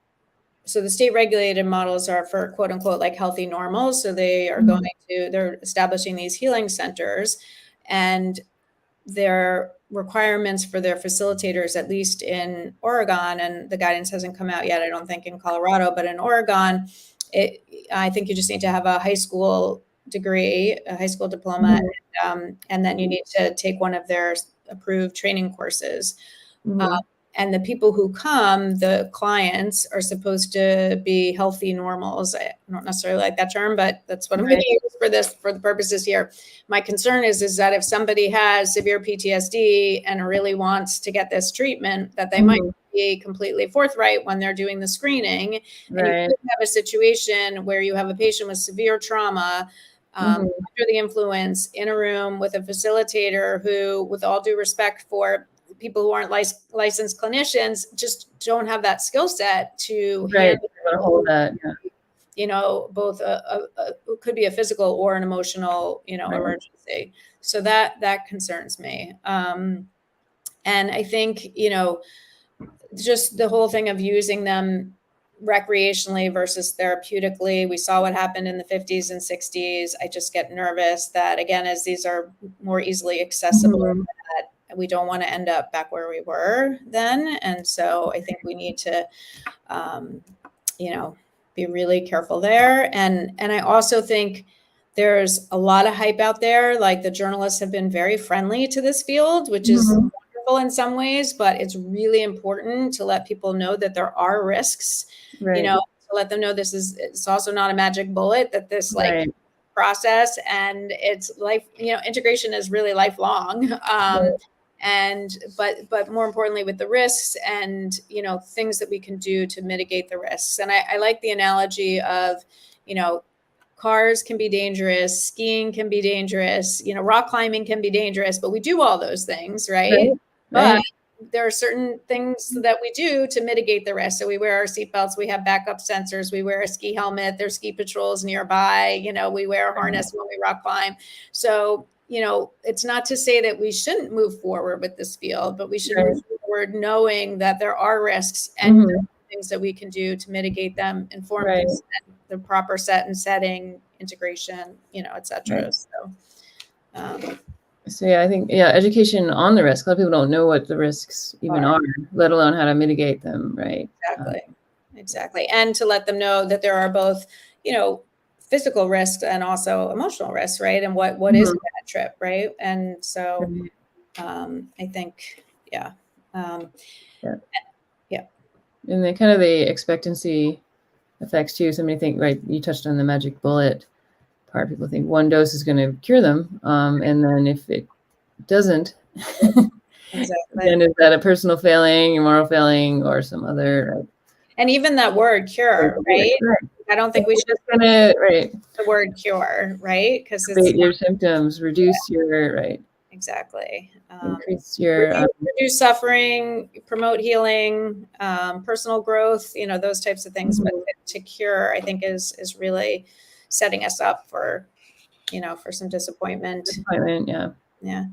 so the state regulated models are for quote unquote like healthy normals. So they are they're establishing these healing centers, and their requirements for their facilitators, at least in Oregon, and the guidance hasn't come out yet, I don't think, in Colorado, but in Oregon, I think you just need to have a high school degree, a high school diploma, and then you need to take one of their approved training courses. And the people who come, the clients, are supposed to be healthy normals. I don't necessarily like that term, but that's what I'm going to use for this, for the purposes here. My concern is that if somebody has severe PTSD and really wants to get this treatment, that they might be completely forthright when they're doing the screening. And you could have a situation where you have a patient with severe trauma, under the influence, in a room with a facilitator who, with all due respect for people who aren't licensed clinicians, just don't have that skill set to handle that. You know, both could be a physical or an emotional, you know, emergency. So that concerns me. And I think, you know, just the whole thing of using them recreationally versus therapeutically. We saw what happened in the 50s and 60s. I just get nervous that, again, as these are more easily accessible, that we don't want to end up back where we were then. And so I think we need to, you know, be really careful there. And I also think there's a lot of hype out there. Like, the journalists have been very friendly to this field, which is wonderful in some ways, but it's really important to let people know that there are risks, you know, to let them know it's also not a magic bullet, that this process, and it's life, you know, integration is really lifelong. But more importantly, with the risks and, you know, things that we can do to mitigate the risks. And I like the analogy of, you know, cars can be dangerous, skiing can be dangerous, you know, rock climbing can be dangerous, but we do all those things, right? But there are certain things that we do to mitigate the risk. So we wear our seatbelts, we have backup sensors, we wear a ski helmet, there's ski patrols nearby, you know, we wear a harness when we rock climb. So, you know, it's not to say that we shouldn't move forward with this field, but we should move forward knowing that there are risks and things that we can do to mitigate them, informed consent, the proper set and setting, integration, you know, et cetera. So yeah, I think, education on the risk. A lot of people don't know what the risks even are, let alone how to mitigate them, right? Exactly. And to let them know that there are both, you know, physical risks and also emotional risks, right? And what is a bad trip, right? And so I think, and the kind of the expectancy effects too. Somebody think, right, you touched on the magic bullet part. People think one dose is going to cure them. And then if it doesn't, Exactly. then is that a personal failing, a moral failing, or some other? And even that word cure, right? I don't think we should right. The word cure, right? Because it's your symptoms, reduce your exactly. Increase your reduce suffering, promote healing, personal growth, those types of things. But to cure, I think is really setting us up for, for some disappointment. Yeah.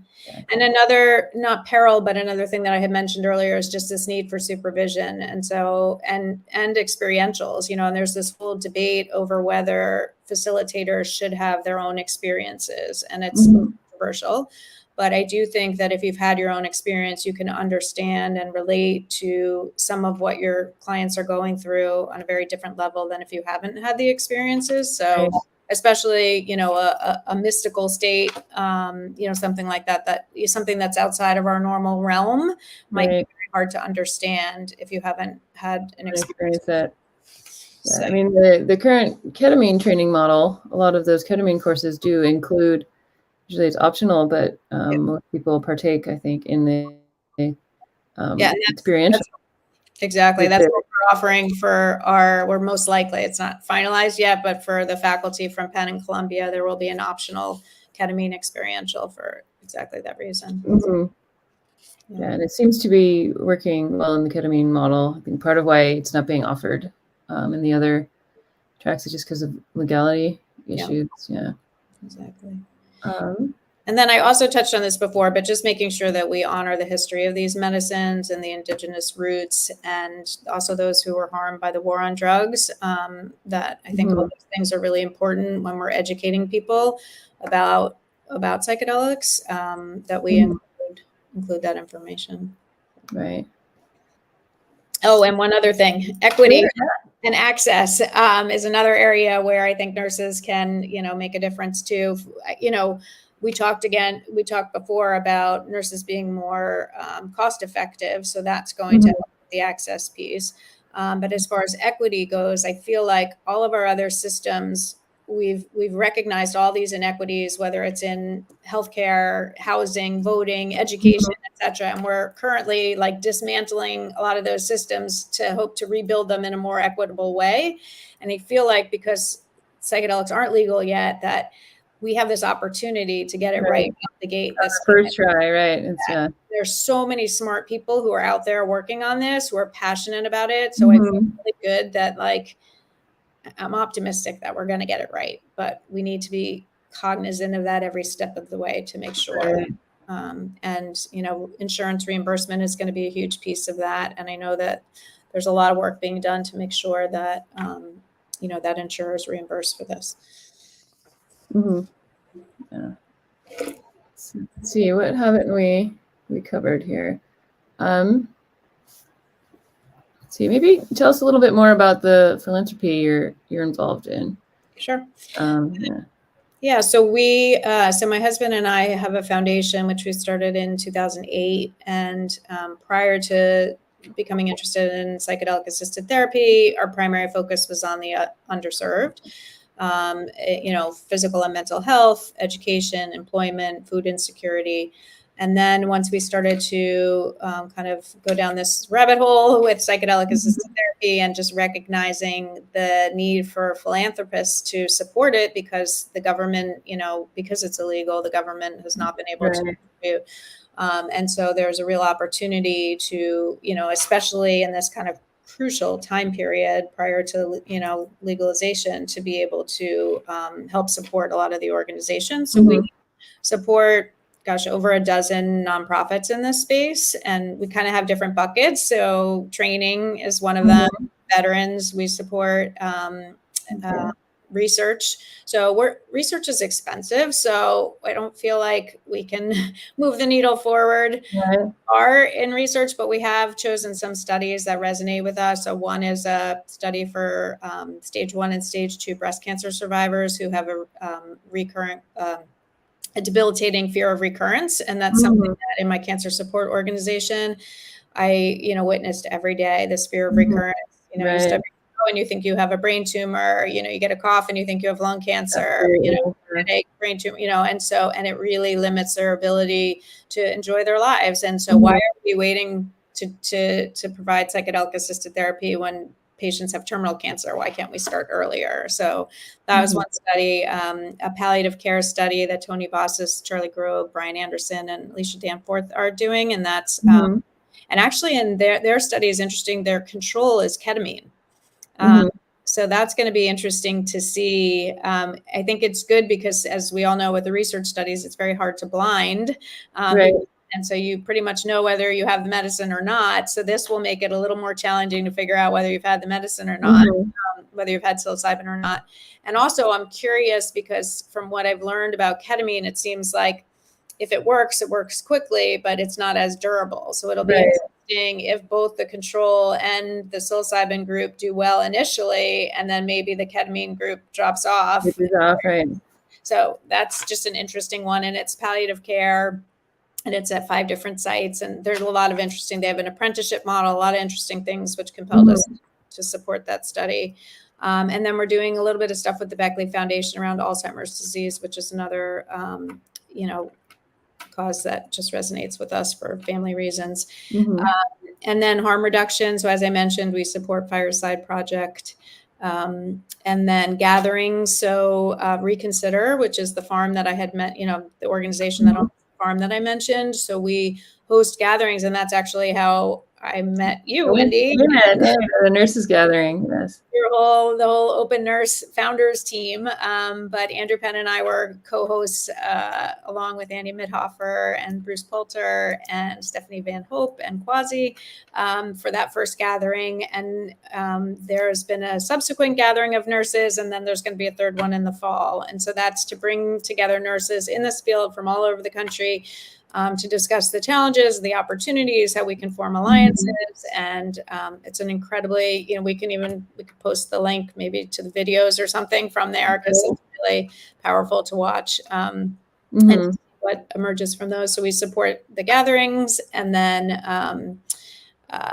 And another, not peril, but another thing that I had mentioned earlier is just this need for supervision. And so, and experientials, and there's this whole debate over whether facilitators should have their own experiences, and it's controversial. But I do think that if you've had your own experience, you can understand and relate to some of what your clients are going through on a very different level than if you haven't had the experiences. So especially, a mystical state, something like that is something that's outside of our normal realm might be very hard to understand if you haven't had an experience that. So. I mean, the current ketamine training model, a lot of those ketamine courses do include, usually it's optional, but most people partake, I think, in the experiential. Exactly. That's what we're offering for we're most likely, it's not finalized yet, but for the faculty from Penn and Columbia, there will be an optional ketamine experiential for exactly that reason. Yeah, and it seems to be working well in the ketamine model. I think part of why it's not being offered in the other tracks is just because of legality issues. Yeah. Exactly. And then I also touched on this before, but just making sure that we honor the history of these medicines and the indigenous roots, and also those who were harmed by the war on drugs. That I think all those things are really important when we're educating people about psychedelics, that we include that information. Right. Oh, and one other thing, equity and access is another area where I think nurses can, make a difference too. We talked before about nurses being more cost effective. So that's going to help the access piece. But as far as equity goes, I feel like all of our other systems, we've recognized all these inequities, whether it's in healthcare, housing, voting, education, et cetera. And we're currently dismantling a lot of those systems to hope to rebuild them in a more equitable way. And I feel like because psychedelics aren't legal yet, that we have this opportunity to get it right out the gate. This first try, right? There's so many smart people who are out there working on this, who are passionate about it. So I feel really good that I'm optimistic that we're going to get it right, but we need to be cognizant of that every step of the way to make sure. And insurance reimbursement is going to be a huge piece of that. And I know that there's a lot of work being done to make sure that that insurers reimburse for this. Yeah. Let's see, what haven't we covered here? Let's see, maybe tell us a little bit more about the philanthropy you're involved in. Sure. Yeah. So my husband and I have a foundation which we started in 2008, and prior to becoming interested in psychedelic-assisted therapy, our primary focus was on the underserved. Physical and mental health, education, employment, food insecurity. And then once we started to kind of go down this rabbit hole with psychedelic-assisted therapy and just recognizing the need for philanthropists to support it, because the government, because it's illegal, the government has not been able to do. And so there's a real opportunity to, especially in this kind of crucial time period prior to, legalization, to be able to help support a lot of the organizations. So we support, over a dozen nonprofits in this space, and we kind of have different buckets. So training is one of them. Veterans, we support research. So research is expensive, so I don't feel like we can move the needle forward in research, but we have chosen some studies that resonate with us. So one is a study for stage 1 and stage 2 breast cancer survivors who have a debilitating fear of recurrence. And that's something that in my cancer support organization, I, witnessed every day, this fear of recurrence. and you think you have a brain tumor, you get a cough and you think you have lung cancer, headache, brain tumor, and it really limits their ability to enjoy their lives. And so why are we waiting to provide psychedelic assisted therapy when patients have terminal cancer? Why can't we start earlier? So that was one study, a palliative care study that Tony Bossis, Charlie Grove, Brian Anderson, and Alicia Danforth are doing. And that's, and actually in their study is interesting. Their control is ketamine. So that's going to be interesting to see. I think it's good because, as we all know with the research studies, it's very hard to blind. Right. And so you pretty much know whether you have the medicine or not. So this will make it a little more challenging to figure out whether you've had the medicine or not, whether you've had psilocybin or not. And also I'm curious because from what I've learned about ketamine, it seems like if it works quickly, but it's not as durable. So it'll be interesting if both the control and the psilocybin group do well initially, and then maybe the ketamine group drops off. Right. So that's just an interesting one. And it's palliative care. And it's at 5 different sites. And there's a lot of interesting, they have an apprenticeship model, a lot of interesting things which compelled us to support that study. And then we're doing a little bit of stuff with the Beckley Foundation around Alzheimer's disease, which is another, cause that just resonates with us for family reasons. And then harm reduction. So as I mentioned, we support Fireside Project. And then gatherings. So Reconsider, which is the farm that I had met, the organization that owns the farm that I mentioned. So we host gatherings, and that's actually how I met you, Wendy. The nurses gathering. Yes. The whole Open Nurse founders team. But Andrew Penn and I were co-hosts along with Andy Midhofer and Bruce Poulter and Stephanie Van Hope and Quasi for that first gathering. And there's been a subsequent gathering of nurses, and then there's going to be a third one in the fall. And so that's to bring together nurses in this field from all over the country to discuss the challenges, the opportunities, how we can form alliances. And it's an incredibly, we could post the link maybe to the videos or something from there, because it's really powerful to watch and what emerges from those. So we support the gatherings, and then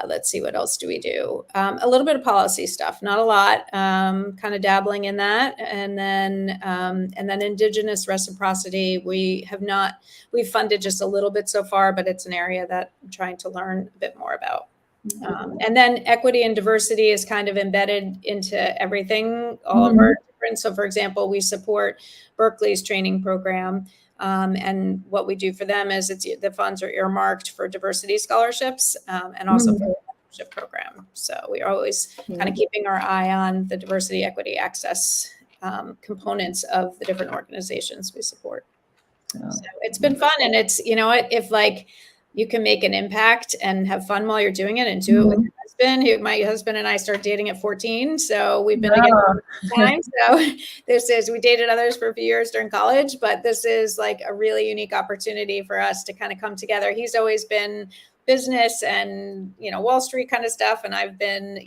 let's see, what else do we do? A little bit of policy stuff, not a lot, kind of dabbling in that. And then Indigenous reciprocity, we've funded just a little bit so far, but it's an area that I'm trying to learn a bit more about. And then equity and diversity is kind of embedded into everything, all of our different. So for example, we support Berkeley's training program. And what we do for them is the funds are earmarked for diversity scholarships and also for the mentorship program. So we're always kind of keeping our eye on the diversity, equity, access components of the different organizations we support. So it's been fun. And it's, if like you can make an impact and have fun while you're doing it and do it with your husband. My husband and I started dating at 14. So we've been together for time. So we dated others for a few years during college, but this is like a really unique opportunity for us to kind of come together. He's always been business and, Wall Street kind of stuff. And I've been,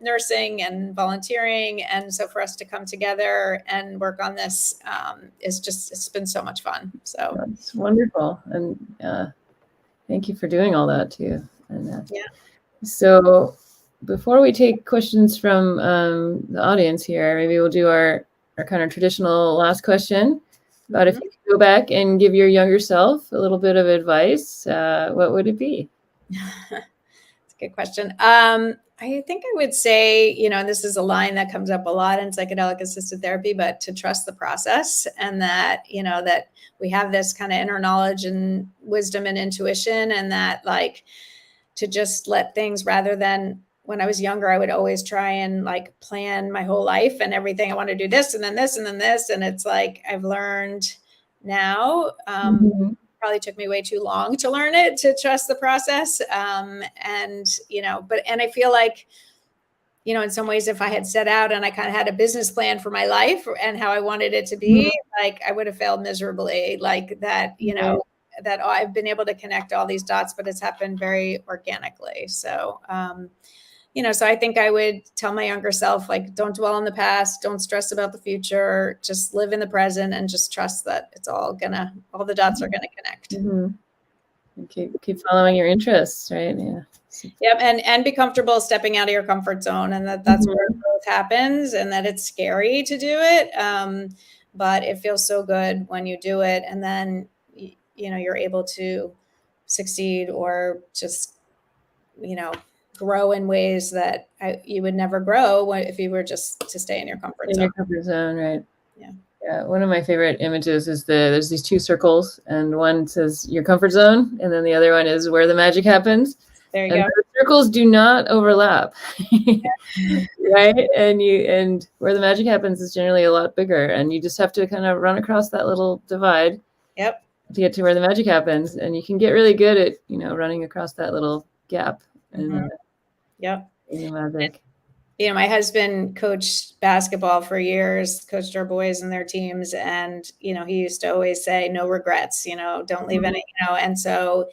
nursing and volunteering. And so for us to come together and work on this it's been so much fun. So that's wonderful. And thank you for doing all that too. And so before we take questions from the audience here, maybe we'll do our kind of traditional last question about if you could go back and give your younger self a little bit of advice, what would it be? That's a good question. I think I would say, this is a line that comes up a lot in psychedelic assisted therapy, but to trust the process, and that, that we have this kind of inner knowledge and wisdom and intuition, and that like to just let things, rather than when I was younger, I would always try and like plan my whole life and everything. I want to do this and then this and then this. And it's like, I've learned now, probably took me way too long to learn it, to trust the process. And I feel like, in some ways, if I had set out and I kind of had a business plan for my life and how I wanted it to be, like I would have failed miserably, like that, that I've been able to connect all these dots, but it's happened very organically. So, so I think I would tell my younger self, like, don't dwell on the past, don't stress about the future, just live in the present and just trust that it's all the dots are going to connect. And keep following your interests, right? Yeah. Yep, and be comfortable stepping out of your comfort zone, and that's where growth happens, and that it's scary to do it, but it feels so good when you do it, and then you're able to succeed or just grow in ways that you would never grow if you were just to stay in your comfort zone. Your comfort zone, right? Yeah. Yeah, one of my favorite images is there's these two circles, and one says your comfort zone, and then the other one is where the magic happens. There you and go. The circles do not overlap, right? And where the magic happens is generally a lot bigger, and you just have to kind of run across that little divide. Yep. To get to where the magic happens, and you can get really good at running across that little gap. Yep. In the magic. My husband coached basketball for years, coached our boys and their teams. And, he used to always say, no regrets, don't leave any, and so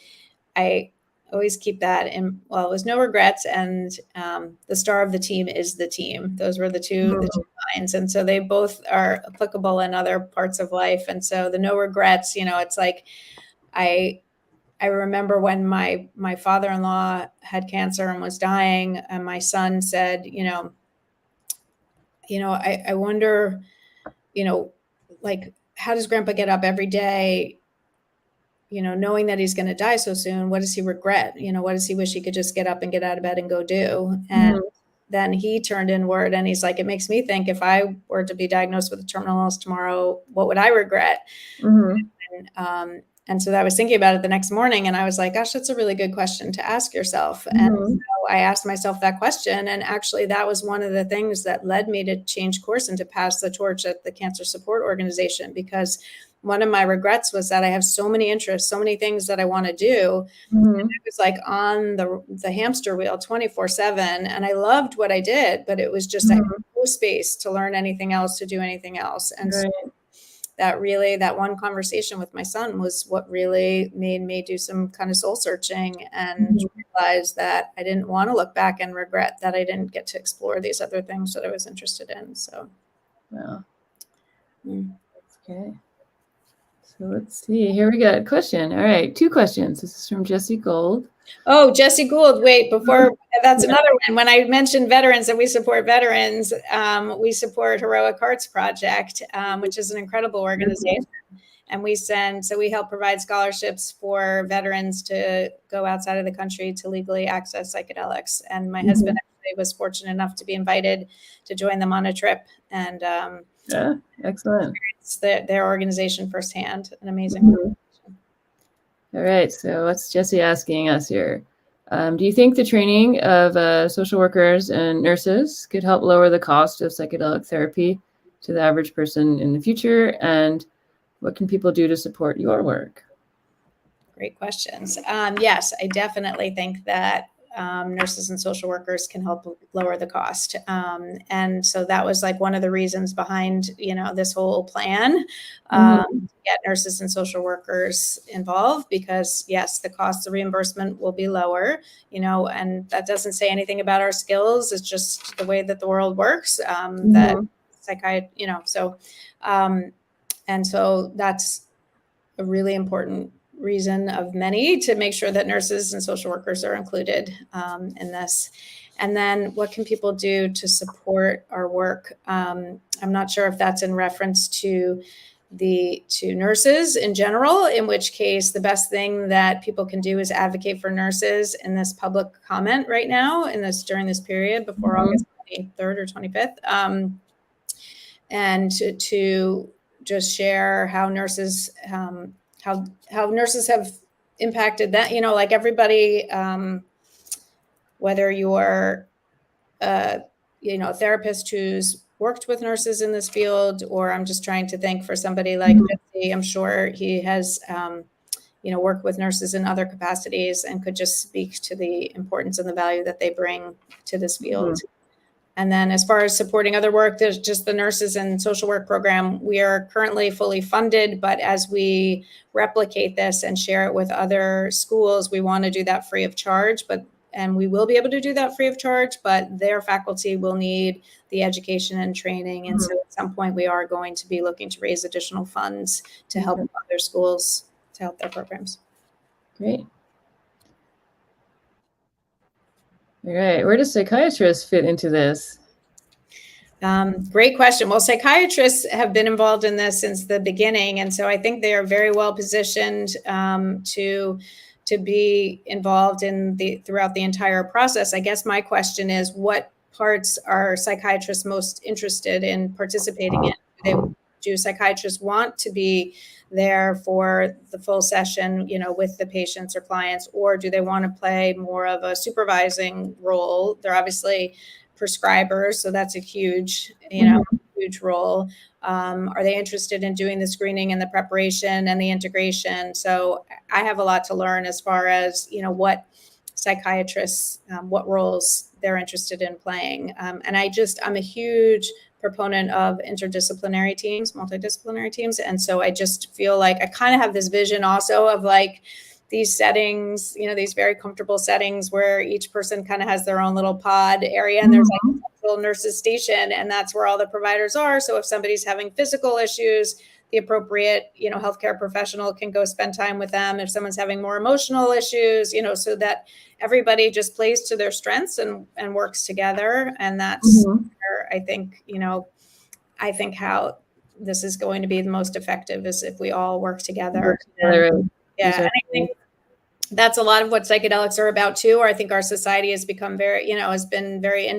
I always keep that in. Well, it was no regrets. And the star of the team is the team. Those were the two lines. And so they both are applicable in other parts of life. And so the no regrets, it's like, I remember when my father-in-law had cancer and was dying, and my son said, I wonder, like, how does Grandpa get up every day, knowing that he's going to die so soon? What does he regret? What does he wish he could just get up and get out of bed and go do? And then he turned inward, and he's like, it makes me think, if I were to be diagnosed with a terminal illness tomorrow, what would I regret? And so I was thinking about it the next morning, and I was like, gosh, that's a really good question to ask yourself. And so I asked myself that question. And actually, that was one of the things that led me to change course and to pass the torch at the Cancer Support Organization, because one of my regrets was that I have so many interests, so many things that I want to do. And I was like on the hamster wheel 24/7. And I loved what I did, but it was just I had no space to learn anything else, to do anything else. And so that one conversation with my son was what really made me do some kind of soul searching and realize that I didn't want to look back and regret that I didn't get to explore these other things that I was interested in. So, wow. That's okay. So let's see. Here we got a question. All right, 2 questions. This is from Jessie Gold. Oh, Jessie Gould. Wait, that's another one. When I mentioned veterans and we support veterans, we support Heroic Hearts Project, which is an incredible organization. And we help provide scholarships for veterans to go outside of the country to legally access psychedelics. And my husband actually was fortunate enough to be invited to join them on a trip. And yeah, excellent. Their organization firsthand. An amazing organization. All right, so what's Jessie asking us here? Do you think the training of social workers and nurses could help lower the cost of psychedelic therapy to the average person in the future? And what can people do to support your work? Great questions. Yes, I definitely think that nurses and social workers can help lower the cost. And so that was like one of the reasons behind, this whole plan, to get nurses and social workers involved, because yes, the cost of reimbursement will be lower, and that doesn't say anything about our skills. It's just the way that the world works, that psychiatry, and so that's a really important reason of many to make sure that nurses and social workers are included in this. And then what can people do to support our work? I'm not sure if that's in reference to nurses in general, in which case the best thing that people can do is advocate for nurses in this public comment right now during this period before August 23rd or 25th. And to just share how nurses how nurses have impacted that, like everybody, whether you're, a therapist who's worked with nurses in this field, or I'm just trying to think for somebody like Jesse, I'm sure he has, worked with nurses in other capacities and could just speak to the importance and the value that they bring to this field. And then as far as supporting other work, there's just the nurses and social work program. We are currently fully funded, but as we replicate this and share it with other schools, we want to do that free of charge, and we will be able to do that free of charge, but their faculty will need the education and training. And so at some point we are going to be looking to raise additional funds to help other schools to help their programs. Great. All right. Where does psychiatrists fit into this? Great question. Well, psychiatrists have been involved in this since the beginning, and so I think they are very well positioned to be involved in throughout the entire process. I guess my question is, what parts are psychiatrists most interested in participating in? Do psychiatrists want to be there for the full session, with the patients or clients, or do they want to play more of a supervising role? They're obviously prescribers, so that's a huge, huge role. Are they interested in doing the screening and the preparation and the integration? So I have a lot to learn as far as, what psychiatrists, what roles they're interested in playing. And I'm a huge proponent of interdisciplinary teams, multidisciplinary teams. And so I just feel like I kind of have this vision also of like these settings, these very comfortable settings where each person kind of has their own little pod area, and there's like a little nurse's station, and that's where all the providers are. So if somebody's having physical issues, the appropriate, healthcare professional can go spend time with them. If someone's having more emotional issues, so that everybody just plays to their strengths and works together. And that's where I think, I think how this is going to be the most effective is if we all work together. And I think that's a lot of what psychedelics are about too. Or I think our society has become very, has been very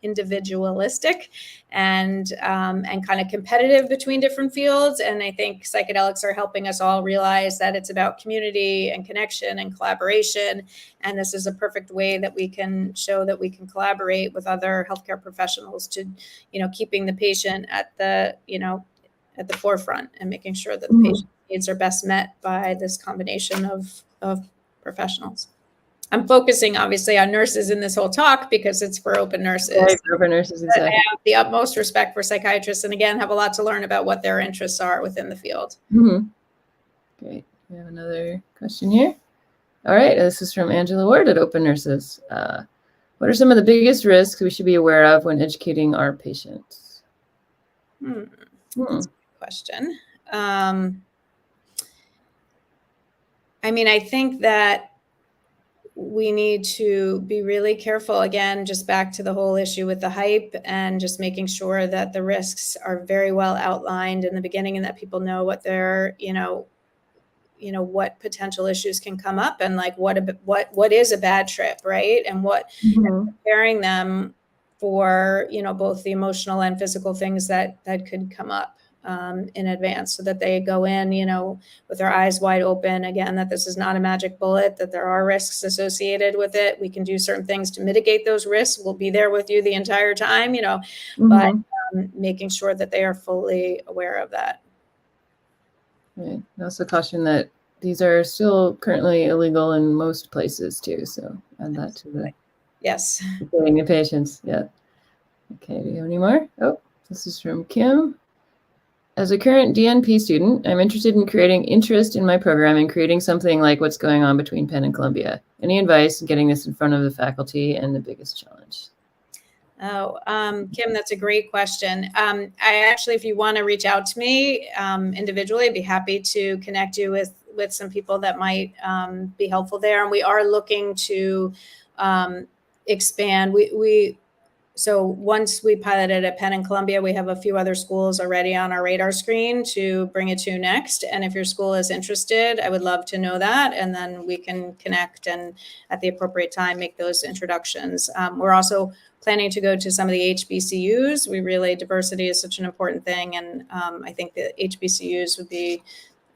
individualistic and kind of competitive between different fields. And I think psychedelics are helping us all realize that it's about community and connection and collaboration. And this is a perfect way that we can show that we can collaborate with other healthcare professionals to, keeping the patient at the, at the forefront and making sure that the patient needs are best met by this combination of professionals. I'm focusing obviously on nurses in this whole talk because it's for open nurses. Right, for open nurses, exactly. I have the utmost respect for psychiatrists, and again, have a lot to learn about what their interests are within the field. Great. We have another question here. All right, this is from Angela Ward at Open Nurses. What are some of the biggest risks we should be aware of when educating our patients? That's a good question. I think that we need to be really careful, again, just back to the whole issue with the hype and just making sure that the risks are very well outlined in the beginning and that people know what their, what potential issues can come up and like what is a bad trip, right? And what preparing them for, both the emotional and physical things that could come up in advance so that they go in, with their eyes wide open, again, that this is not a magic bullet, that there are risks associated with it. We can do certain things to mitigate those risks. We'll be there with you the entire time, but making sure that they are fully aware of that. Right. I also caution that these are still currently illegal in most places too. So add that to the getting the patients. Yeah. Okay. Do you have any more? Oh, this is from Kim. As a current DNP student, I'm interested in creating interest in my program and creating something like what's going on between Penn and Columbia. Any advice in getting this in front of the faculty and the biggest challenge? Kim, that's a great question. I actually, if you want to reach out to me individually, I'd be happy to connect you with some people that might be helpful there. And we are looking to expand. So once we piloted at Penn and Columbia, we have a few other schools already on our radar screen to bring it to next. And if your school is interested, I would love to know that. And then we can connect and at the appropriate time, make those introductions. We're also planning to go to some of the HBCUs. Diversity is such an important thing. And I think the HBCUs would be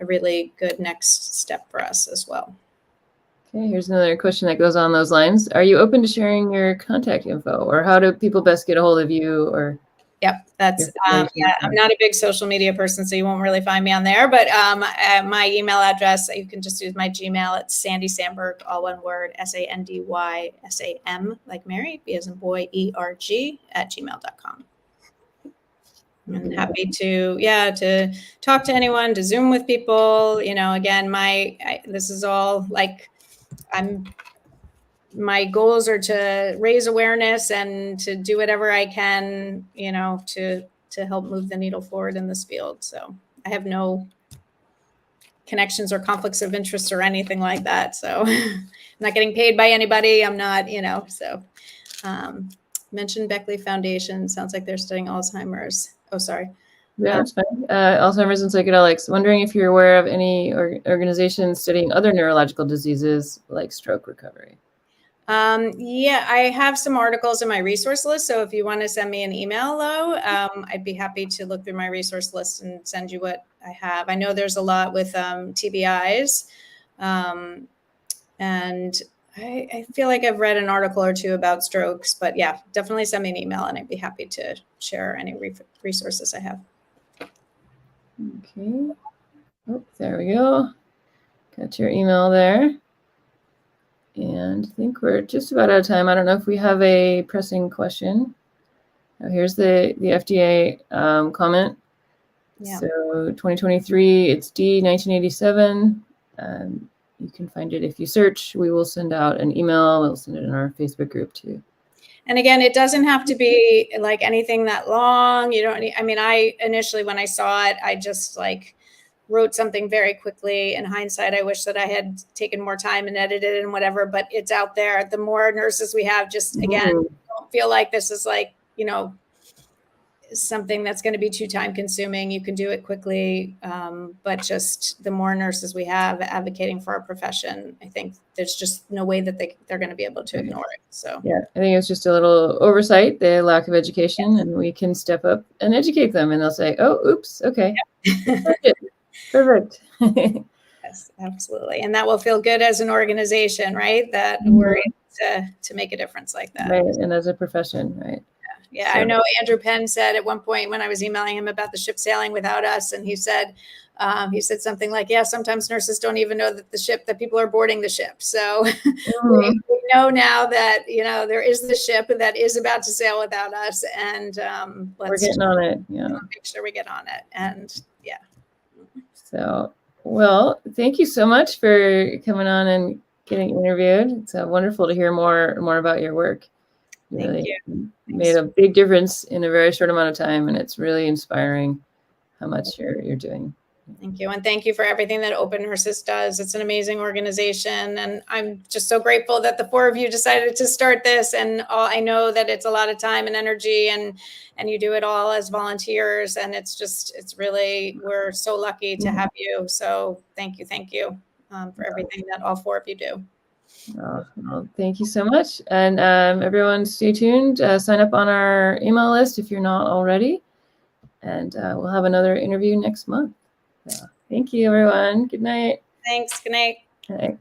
a really good next step for us as well. Okay, here's another question that goes on those lines. Are you open to sharing your contact info, or how do people best get a hold of you? Or yep, that's I'm not a big social media person, so you won't really find me on there. But my email address, you can just use my Gmail. It's Sandy Samberg, all one word, SANDYSAM, like Mary, B as in boy, ERG @gmail.com. I'm happy to talk to anyone, to Zoom with people. Again, this is all like. My goals are to raise awareness and to do whatever I can, to help move the needle forward in this field. So I have no connections or conflicts of interest or anything like that. So I'm not getting paid by anybody. I'm not, so mentioned Beckley Foundation. Sounds like they're studying Alzheimer's. Oh, sorry. Yeah, that's fine. Alzheimer's and psychedelics. Wondering if you're aware of any organizations studying other neurological diseases like stroke recovery. Yeah, I have some articles in my resource list. So if you want to send me an email, though, I'd be happy to look through my resource list and send you what I have. I know there's a lot with TBIs. And I feel like I've read an article or two about strokes, but yeah, definitely send me an email and I'd be happy to share any resources I have. Okay. Oh, there we go. Got your email there. And I think we're just about out of time. I don't know if we have a pressing question. Oh, here's the FDA comment. Yeah. So 2023, it's D 1987. You can find it if you search. We will send out an email. We'll send it in our Facebook group too. And again, it doesn't have to be like anything that long. You don't need, I mean, I initially, when I saw it, I just like wrote something very quickly. In hindsight, I wish that I had taken more time and edited and whatever, but it's out there. The more nurses we have, just again, don't feel like this is like, something that's going to be too time consuming. You can do it quickly. But just the more nurses we have advocating for our profession, I think there's just no way that they're going to be able to ignore it. So yeah, I think it's just a little oversight, the lack of education, and we can step up and educate them and they'll say, oh, oops. Okay. Yep. Perfect. Yes, absolutely. And that will feel good as an organization, right? That we're able to make a difference like that. Right. And as a profession, right? Yeah, so. I know Andrew Penn said at one point when I was emailing him about the ship sailing without us, and he said something like, yeah, sometimes nurses don't even know that people are boarding the ship. So we know now that, there is the ship that is about to sail without us, and we're getting on it. Yeah. Make sure we get on it. And yeah. So, well, thank you so much for coming on and getting interviewed. It's wonderful to hear more about your work. Thank you. Made a big difference in a very short amount of time, and it's really inspiring how much you're doing. Thank you. And thank you for everything that Open Nurses does. It's an amazing organization. And I'm just so grateful that the four of you decided to start this. And I know that it's a lot of time and energy, and you do it all as volunteers. And it's really, we're so lucky to have you. So thank you for everything that all four of you do. Well, thank you so much. And everyone stay tuned. Sign up on our email list if you're not already. And we'll have another interview next month. So, thank you, everyone. Good night. Thanks. Good night. Good night.